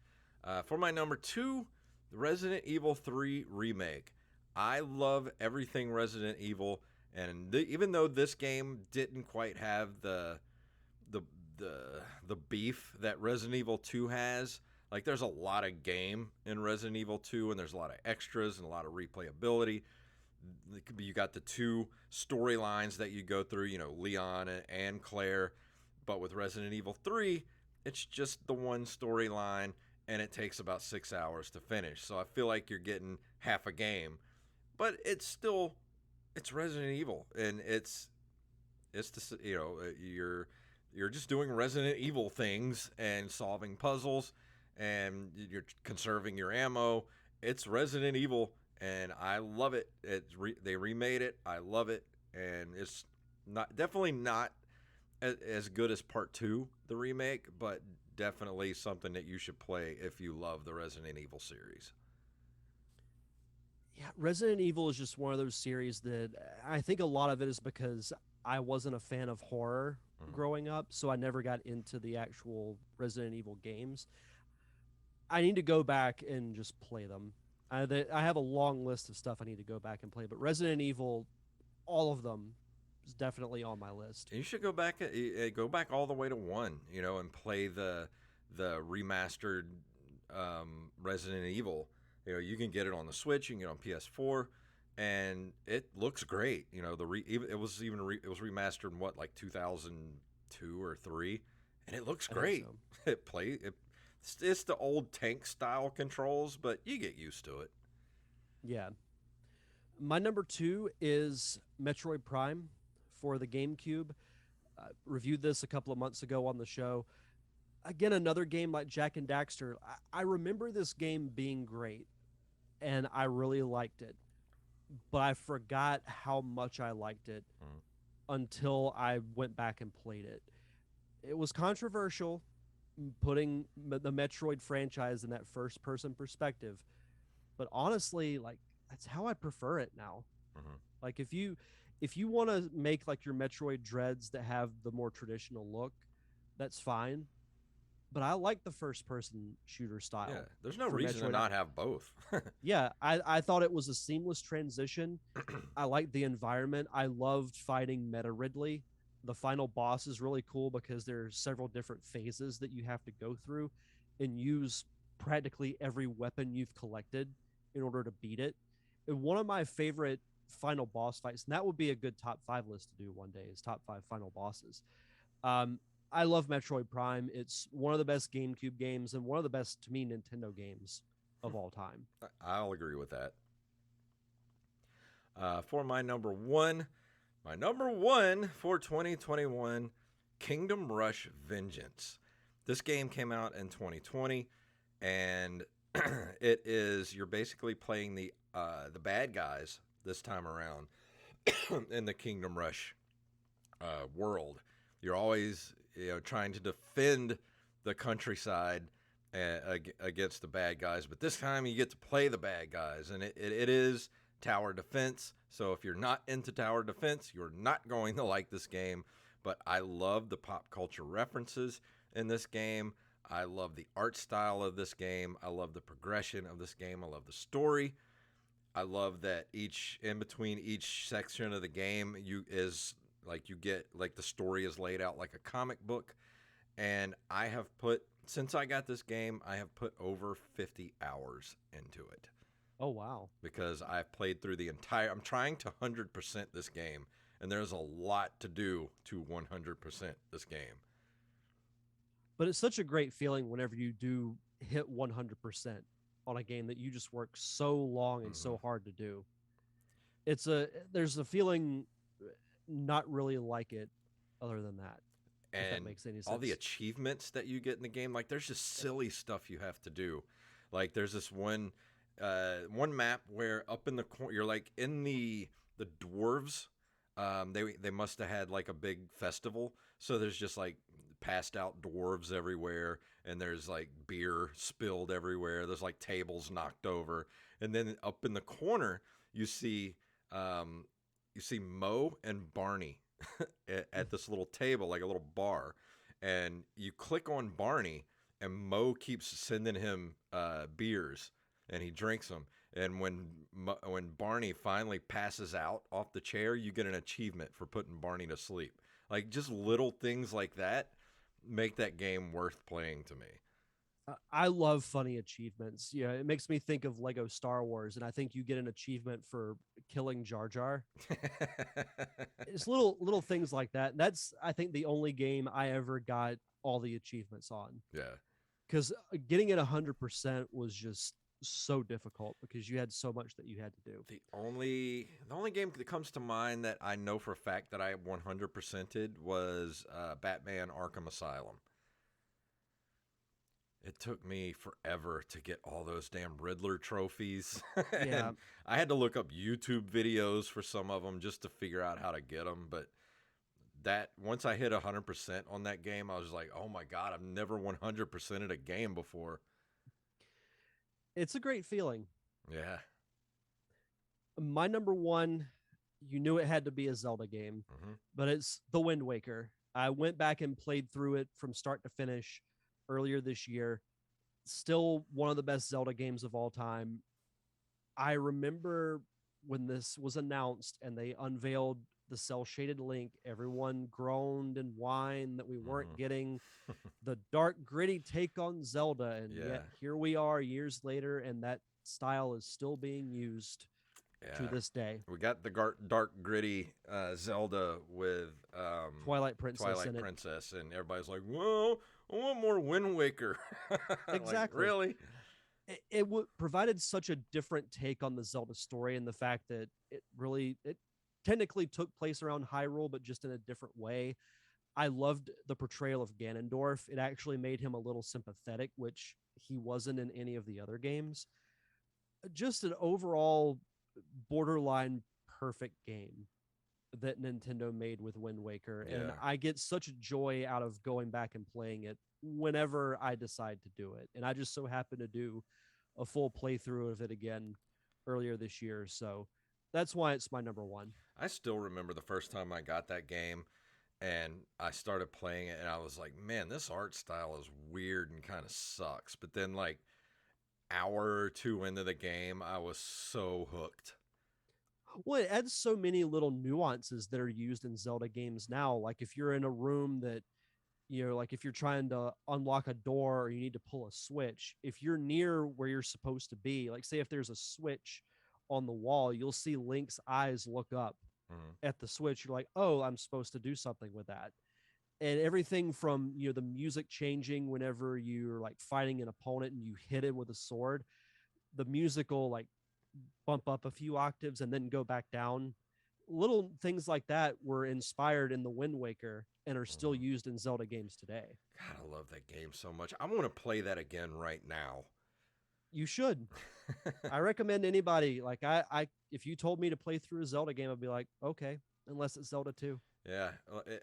For my number 2, the Resident Evil 3 remake. I love everything Resident Evil, and even though this game didn't quite have the the the beef that Resident Evil 2 has, like there's a lot of game in Resident Evil 2, and there's a lot of extras and a lot of replayability. You got the two storylines that you go through, Leon and Claire, but with Resident Evil 3, it's just the one storyline, and it takes about 6 hours to finish. So I feel like you're getting half a game, but it's Resident Evil, and it's just, you're just doing Resident Evil things and solving puzzles, and you're conserving your ammo. It's Resident Evil, and I love it. They remade it. I love it, and it's definitely not as good as Part 2, the remake, but definitely something that you should play if you love the Resident Evil series. Yeah, Resident Evil is just one of those series that I think a lot of it is because I wasn't a fan of horror Mhm. growing up, so I never got into the actual Resident Evil games. I need to go back and just play them. I have a long list of stuff I need to go back and play, but Resident Evil, all of them, is definitely on my list. You should go back all the way to 1, and play the remastered Resident Evil. You can get it on the Switch, you can get it on PS4, and it looks great. It was remastered in what, like 2002 or 3, and it looks I think great. so. It's the old tank style controls, but you get used to it. Yeah. My number 2 is Metroid Prime for the GameCube. Reviewed this a couple of months ago on the show. Again, another game like Jack and Daxter. I remember this game being great, and I really liked it, but I forgot how much I liked it Mhm. until I went back and played it. It was controversial putting the Metroid franchise in that first person perspective, but honestly, like that's how I prefer it now. Mhm. Like if you want to make like your Metroid dreads that have the more traditional look, that's fine. But I like the first person shooter Yeah, style there's no for reason to Metroid. not have both. Yeah, I thought it was a seamless transition. I liked the environment. I loved fighting Meta Ridley. The final boss is really cool because there's several different phases that you have to go through and use practically every weapon you've collected in order to beat it. And one of my favorite final boss fights, and that would be a good top 5 list to do one day, is top 5 final bosses. Um, I love Metroid Prime. It's one of the best GameCube games and one of the best, to me, Nintendo games of all time. I'll agree with that. For my number one for 2021, Kingdom Rush Vengeance. This game came out in 2020, and you're basically playing the bad guys this time around in the Kingdom Rush world. You're always trying to defend the countryside against the bad guys, but this time you get to play the bad guys, and it is tower defense. So if you're not into tower defense, you're not going to like this game. But I love the pop culture references in this game. I love the art style of this game. I love the progression of this game. I love the story. I love that in between each section of the game, you get like the story is laid out like a comic book. And since I got this game, I have put over 50 hours into it Oh, wow. because I've played through I'm trying to 100% this game, and there's a lot to do to 100% this game. But it's such a great feeling whenever you do hit 100% on a game that you just work so long and Mhm. so hard to do. There's a feeling not really like it other than that, if that And makes any all the sense. achievements that you get in the game, like there's just silly stuff you have to do. Like there's this one map where up in the corner you're like in the dwarves. They must have had like a big festival, so there's just like passed out dwarves everywhere, and there's like beer spilled everywhere. There's like tables knocked over, and then up in the corner you see um, Mo and Barney at this little table, like a little bar, and you click on Barney, and Mo keeps sending him beers, and he drinks them. And when Barney finally passes out off the chair, you get an achievement for putting Barney to sleep. Like just little things like that make that game worth playing to me. I love funny achievements. Yeah, it makes me think of Lego Star Wars, and I think you get an achievement for killing Jar Jar. It's little things like that. And that's I think the only game I ever got all the achievements on, Yeah. because getting it 100% was just so difficult because you had so much that you had to do. The only game that comes to mind that I know for a fact that I 100%ed was Batman Arkham Asylum. It took me forever to get all those damn Riddler trophies. Yeah, And I had to look up YouTube videos for some of them just to figure out how to get them. But that once I hit 100% on that game, I was like, oh my God, I've never 100%ed a game before. it's a great feeling. Yeah. My number one, you knew it had to be a Zelda game, Hmm. but it's The Wind Waker. I went back and played through it from start to finish earlier this year. Still one of the best Zelda games of all time. I remember when this was announced and they unveiled the cell shaded Link, everyone groaned and whined that we weren't Hmm. getting the dark, gritty take on Zelda. And Yeah. yet here we are years later, and that style is still being used to Yeah. this day. We got the dark, gritty Zelda with Twilight Princess Twilight in it. Princess, and everybody's like, "Whoa, I want more Wind Waker." Like, Exactly. really? It provided such a different take on the Zelda story, and the fact that it technically took place around Hyrule, but just in a different way. I loved the portrayal of Ganondorf. It actually made him a little sympathetic, which he wasn't in any of the other games. Just an overall borderline perfect game that Nintendo made with Wind Waker. And Yeah. I get such joy out of going back and playing it whenever I decide to do it. And I just so happen to do a full playthrough of it again earlier this year. So that's why it's my number one. I still remember the first time I got that game and I started playing it and I was like, man, this art style is weird and kind of sucks. But then like hour or two into the game, I was so hooked. Well, it adds so many little nuances that are used in Zelda games now. Like if you're in a room that, like if you're trying to unlock a door or you need to pull a switch, if you're near where you're supposed to be, like say if there's a switch on the wall, you'll see Link's eyes look up Hmm. at the switch. You're like, oh, I'm supposed to do something with that. And everything from, the music changing whenever you're like fighting an opponent and you hit it with a sword, the music will like bump up a few octaves and then go back down. Little things like that were inspired in the Wind Waker and are still Hmm. used in Zelda games today. God, I love that game so much. I want to play that again right now. You should. I recommend anybody, like if you told me to play through a Zelda game, I'd be like, okay, unless it's Zelda 2. Yeah,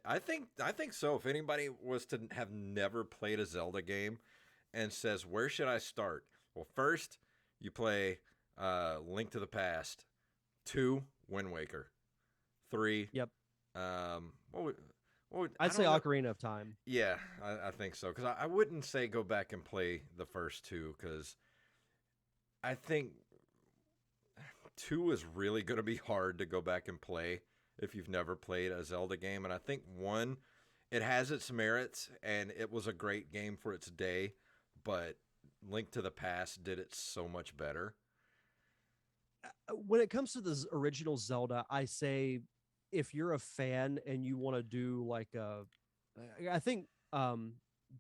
I think so. If anybody was to have never played a Zelda game and says, "Where should I start?" Well, first you play Link to the Past, 2 Wind Waker, 3 Yep. I I'd say don't know. Ocarina of Time. Yeah, I think so because I wouldn't say go back and play the first two because I think 2 is really going to be hard to go back and play if you've never played a Zelda game. And I think 1, it has its merits and it was a great game for its day, but Link to the Past did it so much better. When it comes to the original Zelda, I say if you're a fan and you want to do like I think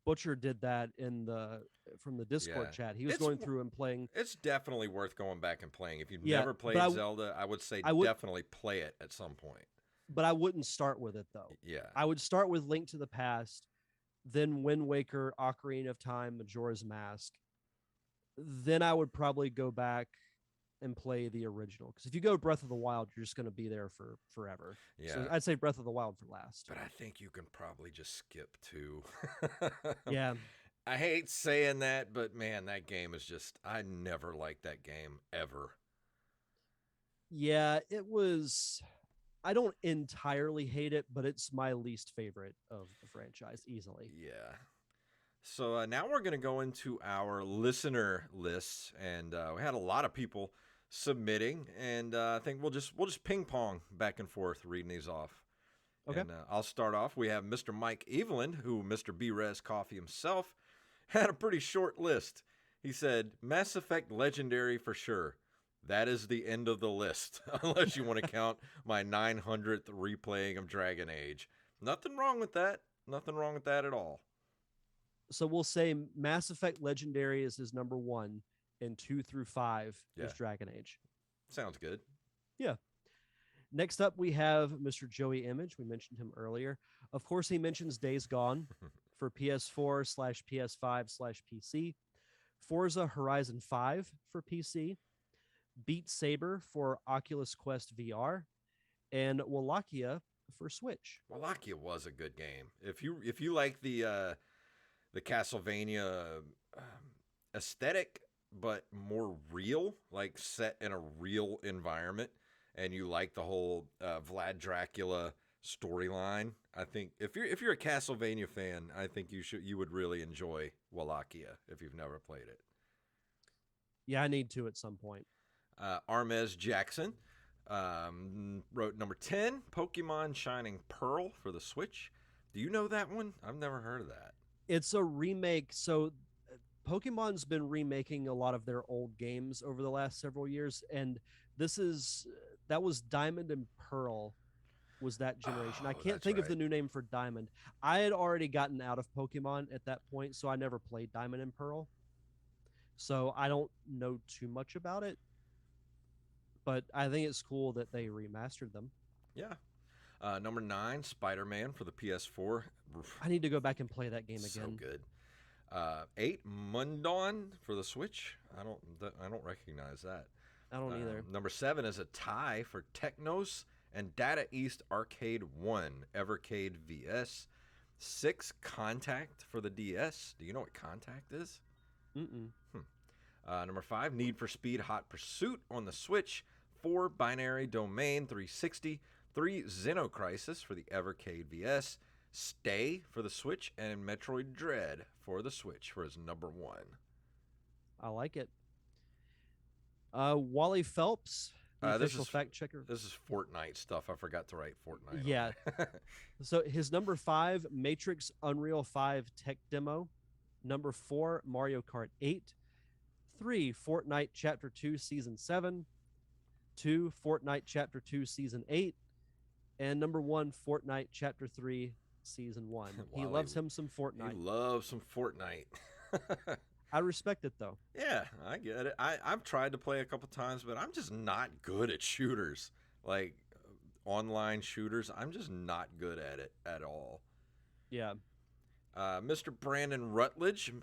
Butcher did that in the from the Yeah. Discord chat. He was It's going through and playing. it's definitely worth going back and playing. If you've Yeah, never but played Zelda, I would say I would definitely play it at some point. I wouldn't start with it though. Yeah. I would start with Link to the Past, then Wind Waker, Ocarina of Time, Majora's Mask. Then I would probably go back and play the original, because if you go Breath of the Wild, you're just going to be there for forever. So Yeah. I'd say Breath of the Wild for last. But I think you can probably just skip 2. Yeah, I hate saying that, but man, that game is just, I never liked that game ever. yeah, it was. I don't entirely hate it, but it's my least favorite of the franchise easily. Yeah. So now we're going to go into our listener lists, and we had a lot of people submitting, and I think we'll just ping pong back and forth reading these off. Okay. And I'll start off. We have Mr. Mike Evelyn, who Mr. B-Res Coffee himself had a pretty short list. He said, Mass Effect Legendary for sure. That is the end of the list, unless you want to count my 900th replaying of Dragon Age. Nothing wrong with that. Nothing wrong with that at all. So we'll say Mass Effect Legendary is his number one, and 2 through 5 is Dragon Age. Sounds good. Yeah. Next up, we have Mr. Joey Image. We mentioned him earlier. Of course, he mentions Days Gone for PS4/PS5/PC, Forza Horizon 5 for PC, Beat Saber for Oculus Quest VR, and Wallachia for Switch. Wallachia was a good game. If you like the Castlevania aesthetic, but more real, like set in a real environment, and you like the whole Vlad Dracula storyline, I think if you're a Castlevania fan, I think you would really enjoy Wallachia if you've never played it. Yeah, I need to at some point. Armez Jackson wrote number 10, Pokemon Shining Pearl for the Switch. Do you know that one? I've never heard of that. It's a remake. So Pokemon's been remaking a lot of their old games over the last several years, and that was Diamond and Pearl was that generation. I can't think of the new name for Diamond. I had already gotten out of Pokemon at that point, so I never played Diamond and Pearl. So I don't know too much about it, but I think it's cool that they remastered them. Yeah. Number 9, Spider-Man for the PS4. I need to go back and play that game again. So good. 8, Mundon for the Switch. I don't recognize that. I don't either. Number 7 is a tie for Technos and Data East Arcade 1, Evercade VS. 6, Contact for the DS. Do you know what Contact is? Mm-mm. Number 5, Need for Speed Hot Pursuit on the Switch. 4, Binary Domain 360. 3, Xenocrisis for the Evercade VS. Stay for the Switch, and Metroid Dread for the Switch for his number 1. I like it. Wally Phelps, the official fact checker. This is Fortnite stuff. I forgot to write Fortnite. Yeah. So his number 5, Matrix Unreal 5 tech demo. Number 4, Mario Kart 8. 3, Fortnite Chapter 2 Season 7. 2, Fortnite Chapter 2 Season 8. And number 1, Fortnite Chapter 3 Season 1. He loves him some Fortnite. He loves some Fortnite. I respect it, though. Yeah, I get it. I've tried to play a couple times, but I'm just not good at shooters. Like, online shooters, I'm just not good at it at all. Yeah. Mr. Brandon Rutledge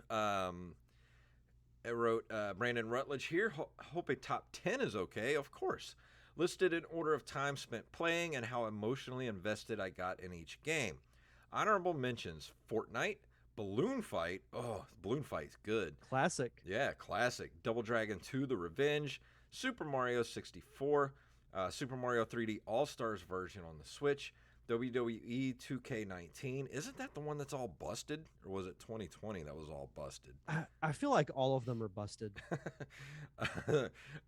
wrote, Brandon Rutledge here, hope a top 10 is okay, of course. Listed in order of time spent playing and how emotionally invested I got in each game. Honorable mentions, Fortnite, Balloon Fight. Oh, Balloon Fight's good. Classic. Yeah, classic. Double Dragon 2, The Revenge, Super Mario 64, Super Mario 3D All-Stars version on the Switch, WWE 2K19. Isn't that the one that's all busted? Or was it 2020 that was all busted? I feel like all of them are busted.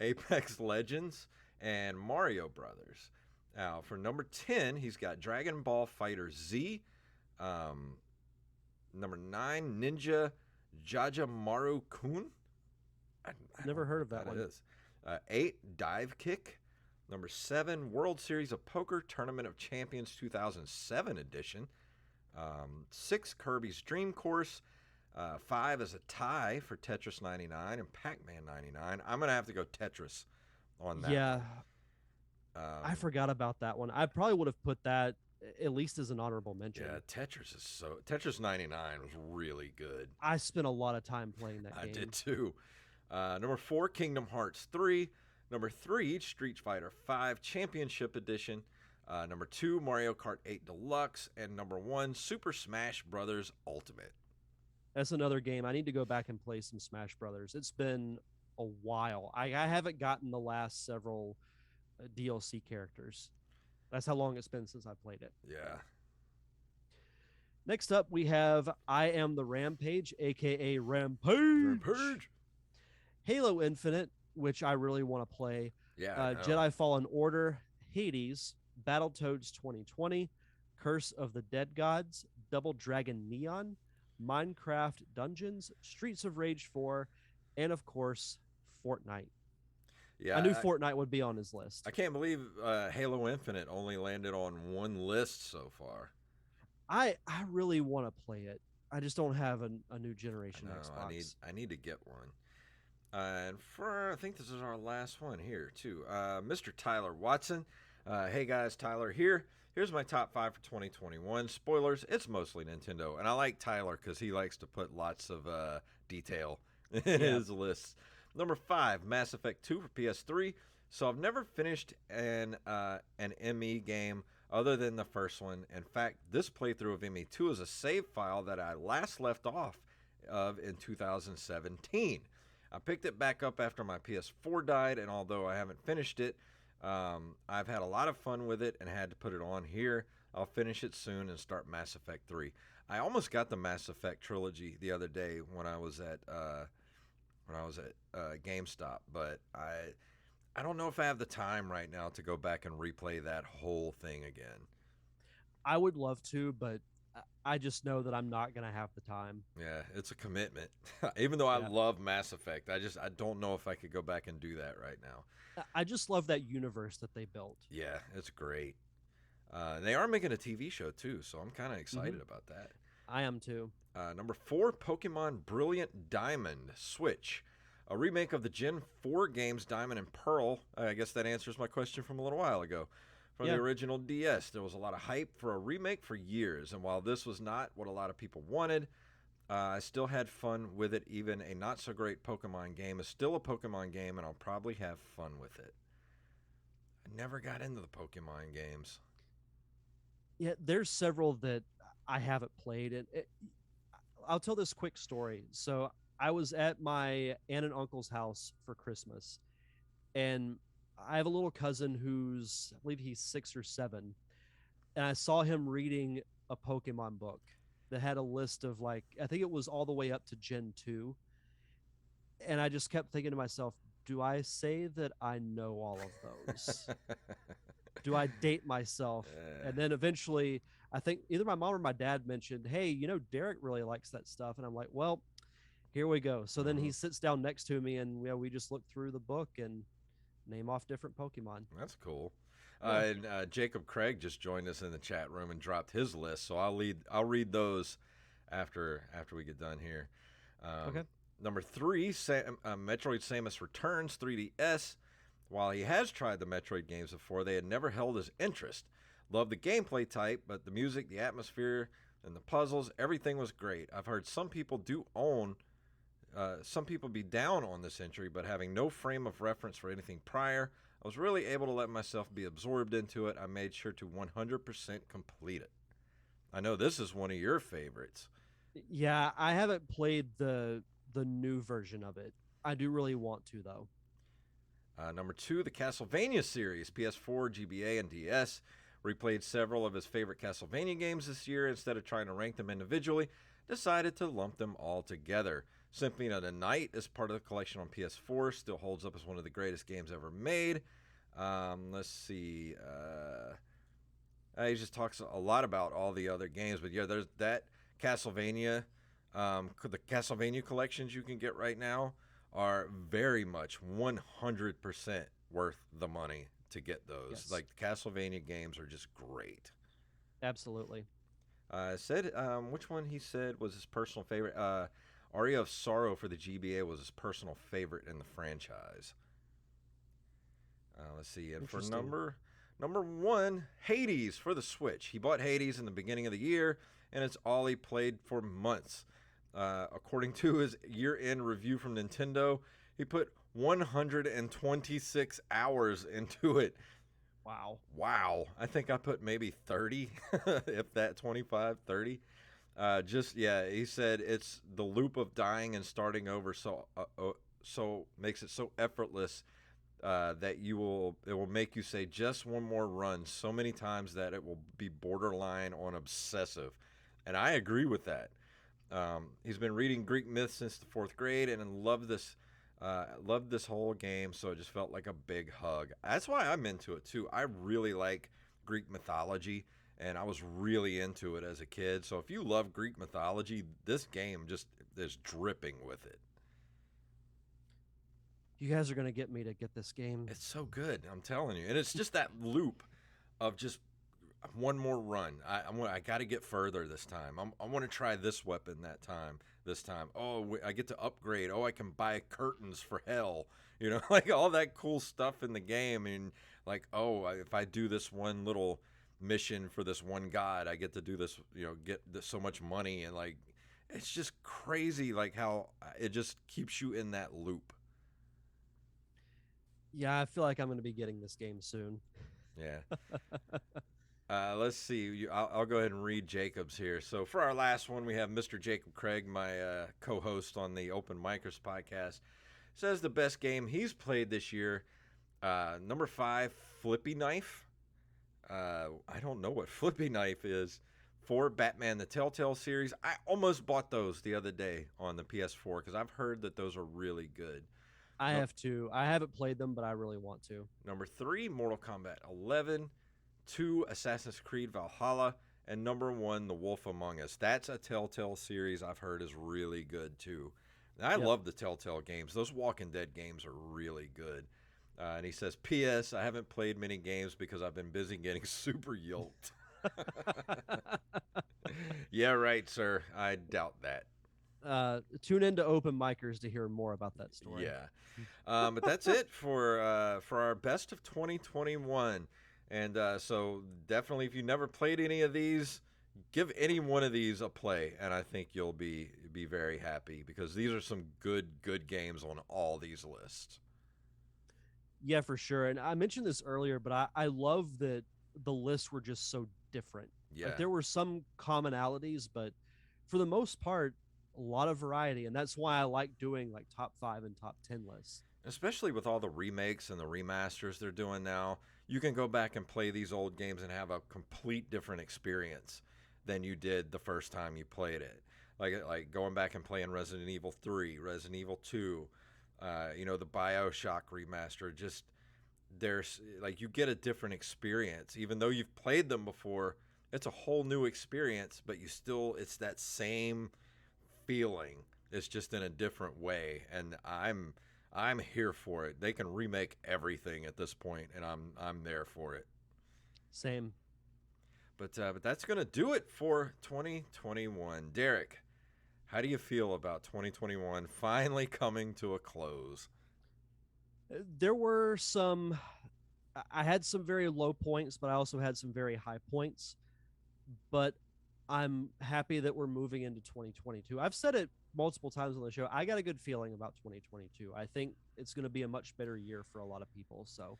Apex Legends and Mario Brothers. Now, for number 10, he's got Dragon Ball Fighter Z. Number 9, Ninja Jajamaru-kun. Never heard of that one. Is. 8, Dive Kick. Number 7, World Series of Poker Tournament of Champions 2007 edition. 6, Kirby's Dream Course. 5 is a tie for Tetris 99 and Pac-Man 99. I'm going to have to go Tetris on that. Yeah. I forgot about that one. I probably would have put that at least as an honorable mention. Yeah, Tetris 99 was really good. I spent a lot of time playing that game. I did too. Number 4, Kingdom Hearts 3. Number 3, Street Fighter 5 Championship Edition. Number 2, Mario Kart 8 Deluxe. And number 1, Super Smash Brothers Ultimate. That's another game. I need to go back and play some Smash Brothers. It's been a while. I haven't gotten the last several DLC characters. That's how long it's been since I played it. Yeah. Next up, we have I Am the Rampage, aka Rampage. Rampage. Halo Infinite, which I really want to play. Yeah, I know. Jedi Fallen Order, Hades, Battletoads 2020, Curse of the Dead Gods, Double Dragon Neon, Minecraft Dungeons, Streets of Rage 4, and of course, Fortnite. I knew Yeah, Fortnite would be on his list. I can't believe Halo Infinite only landed on one list so far. I really want to play it. I just don't have a new I generation know. Xbox. I need to get one. And for I think this is our last one here too. Mr. Tyler Watson. Hey guys, Tyler here. Here's my top 5 for 2021. Spoilers, it's mostly Nintendo, and I like Tyler because he likes to put lots of detail in his lists. Number 5, Mass Effect 2 for PS3. So I've never finished an ME game other than the first one. In fact, this playthrough of ME2 is a save file that I last left off of in 2017. I picked it back up after my PS4 died, and although I haven't finished it, I've had a lot of fun with it and had to put it on here. I'll finish it soon and start Mass Effect 3. I almost got the Mass Effect trilogy the other day when I was at GameStop, but I don't know if I have the time right now to go back and replay that whole thing again. I would love to, but I just know that I'm not going to have the time. Yeah, it's a commitment. Even though I Yeah. love Mass Effect, I don't know if I could go back and do that right now. I just love that universe that they built. Yeah, it's great. They are making a TV show too, so I'm kind of excited Mhm. about that. I am too. Number 4, Pokemon Brilliant Diamond Switch, a remake of the Gen 4 games Diamond and Pearl. I guess that answers my question from a little while ago. From the Yeah. original DS, there was a lot of hype for a remake for years, and while this was not what a lot of people wanted, I still had fun with it. Even a not so great Pokemon game is still a Pokemon game, and I'll probably have fun with it. I never got into the Pokemon games. Yeah, there's several that I haven't played. I'll tell this quick story. So I was at my aunt and uncle's house for Christmas, and I have a little cousin who's, I believe he's 6 or 7, and I saw him reading a Pokemon book that had a list of, like, I think it was all the way up to Gen 2. And I just kept thinking to myself, do I say that I know all of those? Do I date myself? Uh, And then eventually, I think either my mom or my dad mentioned, hey, Derek really likes that stuff. And I'm like, well, here we go. So then mhm. he sits down next to me, and we just look through the book and name off different Pokemon. That's cool. Yeah. And Jacob Craig just joined us in the chat room and dropped his list, so I'll read those after we get done here. Okay. Number 3, Metroid Samus Returns 3DS. While he has tried the Metroid games before, they had never held his interest. Loved the gameplay type, but the music, the atmosphere, and the puzzles, everything was great. I've heard some people some people be down on this entry, but having no frame of reference for anything prior, I was really able to let myself be absorbed into it. I made sure to 100% complete it. I know this is one of your favorites. Yeah, I haven't played the new version of it. I do really want to, though. Number 2, the Castlevania series, PS4, GBA, and DS. Replayed several of his favorite Castlevania games this year. Instead of trying to rank them individually, decided to lump them all together. Symphony of the Night is part of the collection on PS4. Still holds up as one of the greatest games ever made. Let's see. He just talks a lot about all the other games, but yeah, there's that Castlevania. The Castlevania collections you can get right now are very much 100% worth the money to get those. Yes. Like the Castlevania games are just great. Absolutely. Said which one he said was his personal favorite. Aria of Sorrow for the GBA was his personal favorite in the franchise. Let's see, and for number 1, Hades for the Switch. He bought Hades in the beginning of the year, and it's all he played for months. According to his year-end review from Nintendo, he put 126 hours into it. Wow. Wow. I think I put maybe 30, if that, 25, 30. He said it's the loop of dying and starting over, so makes it so effortless that it will make you say just one more run so many times that it will be borderline on obsessive. And I agree with that. He's been reading Greek myths since the fourth grade and loved this whole game. So it just felt like a big hug. That's why I'm into it too. I really like Greek mythology, and I was really into it as a kid. So if you love Greek mythology, this game just is dripping with it. You guys are gonna get me to get this game. It's so good, I'm telling you. And it's just that loop of just one more run. I got to get further this time. I want to try this weapon that time. This time, oh, I get to upgrade. Oh, I can buy curtains for hell. You know, like all that cool stuff in the game. And like, oh, if I do this one little mission for this one god, I get to do this. You know, get this, so much money, and like, it's just crazy. Like how it just keeps you in that loop. Yeah, I feel like I'm gonna be getting this game soon. Yeah. Let's see. I'll go ahead and read Jacob's here. So for our last one, we have Mr. Jacob Craig, my co-host on the Open Micers podcast, says the best game he's played this year. Number 5, Flippy Knife. I don't know what Flippy Knife is. 4, Batman the Telltale series. I almost bought those the other day on the PS4 because I've heard that those are really good. I No, have to. I haven't played them, but I really want to. Number 3, Mortal Kombat 11. 2, Assassin's Creed Valhalla, and number 1, The Wolf Among Us. That's a Telltale series I've heard is really good too. And I Yep. love the Telltale games. Those Walking Dead games are really good. And he says, P.S. I haven't played many games because I've been busy getting super yoked. Yeah, right, sir. I doubt that. Tune into Open Micers to hear more about that story. Yeah. But that's it for our best of 2021. And so definitely, if you never played any of these, give any one of these a play, and I think you'll be very happy because these are some good games on all these lists. Yeah, for sure. And I mentioned this earlier, but I love that the lists were just so different. Yeah. Like there were some commonalities, but for the most part, a lot of variety. And that's why I like doing like top 5 and top 10 lists. Especially with all the remakes and the remasters they're doing now, you can go back and play these old games and have a complete different experience than you did the first time you played it. Like going back and playing Resident Evil 3, Resident Evil 2, the Bioshock Remastered. Just there's like you get a different experience, even though you've played them before. It's a whole new experience, but it's that same feeling. It's just in a different way, and I'm here for it. They can remake everything at this point, and I'm there for it. Same. But that's gonna do it for 2021. Derek, how do you feel about 2021 finally coming to a close? There were some, I had some very low points, but I also had some very high points. But I'm happy that we're moving into 2022. I've said it multiple times on the show. I got a good feeling about 2022. I think it's going to be a much better year for a lot of people. So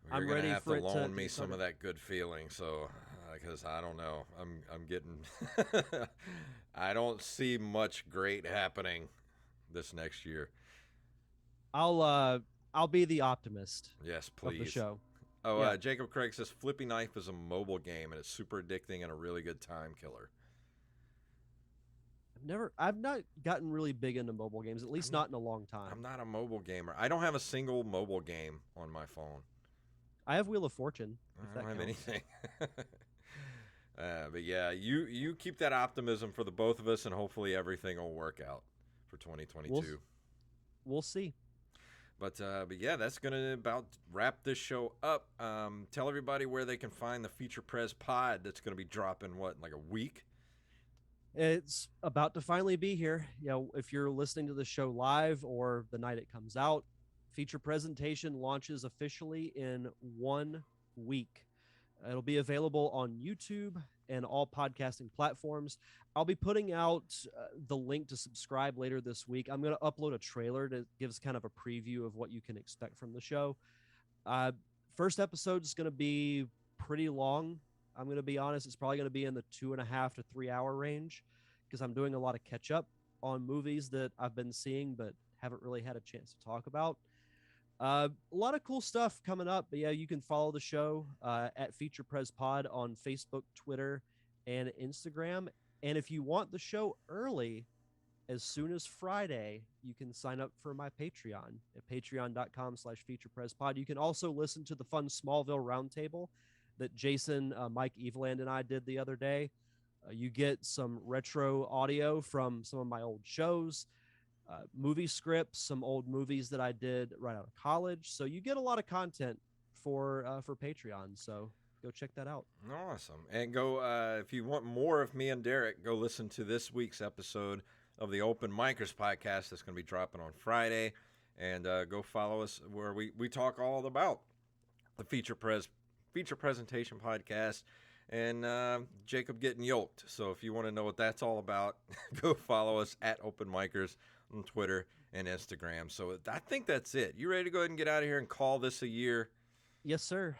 You're I'm gonna ready have for to it to loan me get some started. of that good feeling, so because I don't know, I'm getting, I don't see much great happening this next year. I'll uh I'll be the optimist Yes, of the please. show. Oh, Yeah. Jacob Craig says Flippy Knife is a mobile game and it's super addicting and a really good time killer. I've not gotten really big into mobile games, at least I'm not in a long I'm time. not a mobile gamer. I don't have a single mobile game on my phone. I have Wheel of Fortune, if I that don't have counts. anything. But yeah, you keep that optimism for the both of us, and hopefully everything will work out for 2022. We'll see. But yeah, that's gonna about wrap this show up. Tell everybody where they can find the Feature Press Pod. That's gonna be dropping what in like a week. It's about to finally be here. If you're listening to the show live or the night it comes out, feature presentation launches officially in 1 week. It'll be available on YouTube and all podcasting platforms. I'll be putting out the link to subscribe later this week. I'm going to upload a trailer that gives kind of a preview of what you can expect from the show. Uh, First episode is going to be pretty long. I'm going to be honest, it's probably going to be in the 2.5 to 3 hour range because I'm doing a lot of catch up on movies that I've been seeing but haven't really had a chance to talk about. A lot of cool stuff coming up. But yeah, you can follow the show at Feature Press Pod on Facebook, Twitter, and Instagram. And if you want the show early, as soon as Friday, you can sign up for my Patreon at patreon.com/featurepresspod. You can also listen to the fun Smallville Roundtable that Jason, Mike Eveland, and I did the other day. You get some retro audio from some of my old shows, movie scripts, some old movies that I did right out of college. So you get a lot of content for Patreon. So go check that out. Awesome. And go, if you want more of me and Derek, go listen to this week's episode of the Open Micers podcast that's going to be dropping on Friday. And go follow us where we talk all about the feature presentation podcast and Jacob getting yoked. So if you want to know what that's all about, go follow us at Open Micers on Twitter and Instagram. So I think that's it. You ready to go ahead and get out of here and call this a year? Yes, sir.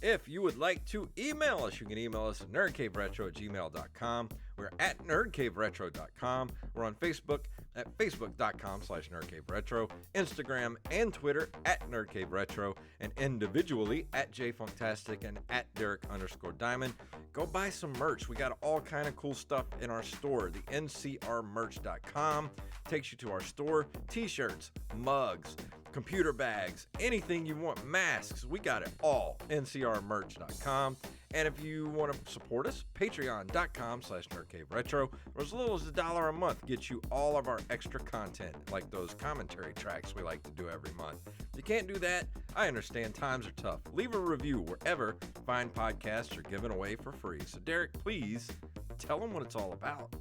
If you would like to email us, you can email us at nerdcaveretro@gmail.com. We're at nerdcaveretro.com. We're on Facebook at facebook.com/nerdcaveretro, Instagram and Twitter at nerdcaveretro, and individually at jfunktastic and at Derek_Diamond. Go buy some merch. We got all kind of cool stuff in our store. The ncrmerch.com takes you to our store. T-shirts, mugs, computer bags, anything you want, masks, we got it all. ncrmerch.com. And if you want to support us, patreon.com/nerdcaveretro. For as little as $1 a month gets you all of our extra content, like those commentary tracks we like to do every month. If you can't do that, I understand times are tough. Leave a review wherever fine podcasts are given away for free. So Derek, please tell them what it's all about.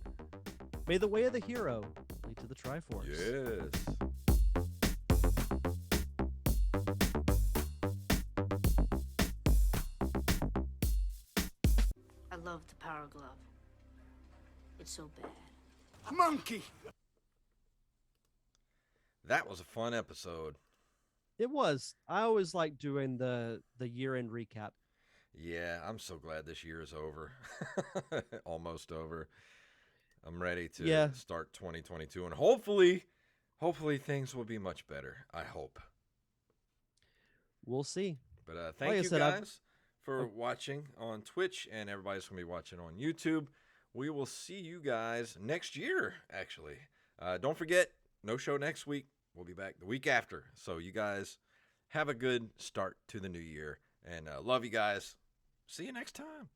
May the way of the hero lead to the Triforce. Yes. I love the Power Glove. It's so bad. Monkey! That was a fun episode. It was. I always like doing the year-end recap. Yeah, I'm so glad this year is over. Almost over. I'm ready to start 2022, and hopefully things will be much better. I hope. We'll see. But thank you guys for watching on Twitch, and everybody's going to be watching on YouTube. We will see you guys next year, actually. Don't forget, no show next week. We'll be back the week after. So you guys have a good start to the new year, and love you guys. See you next time.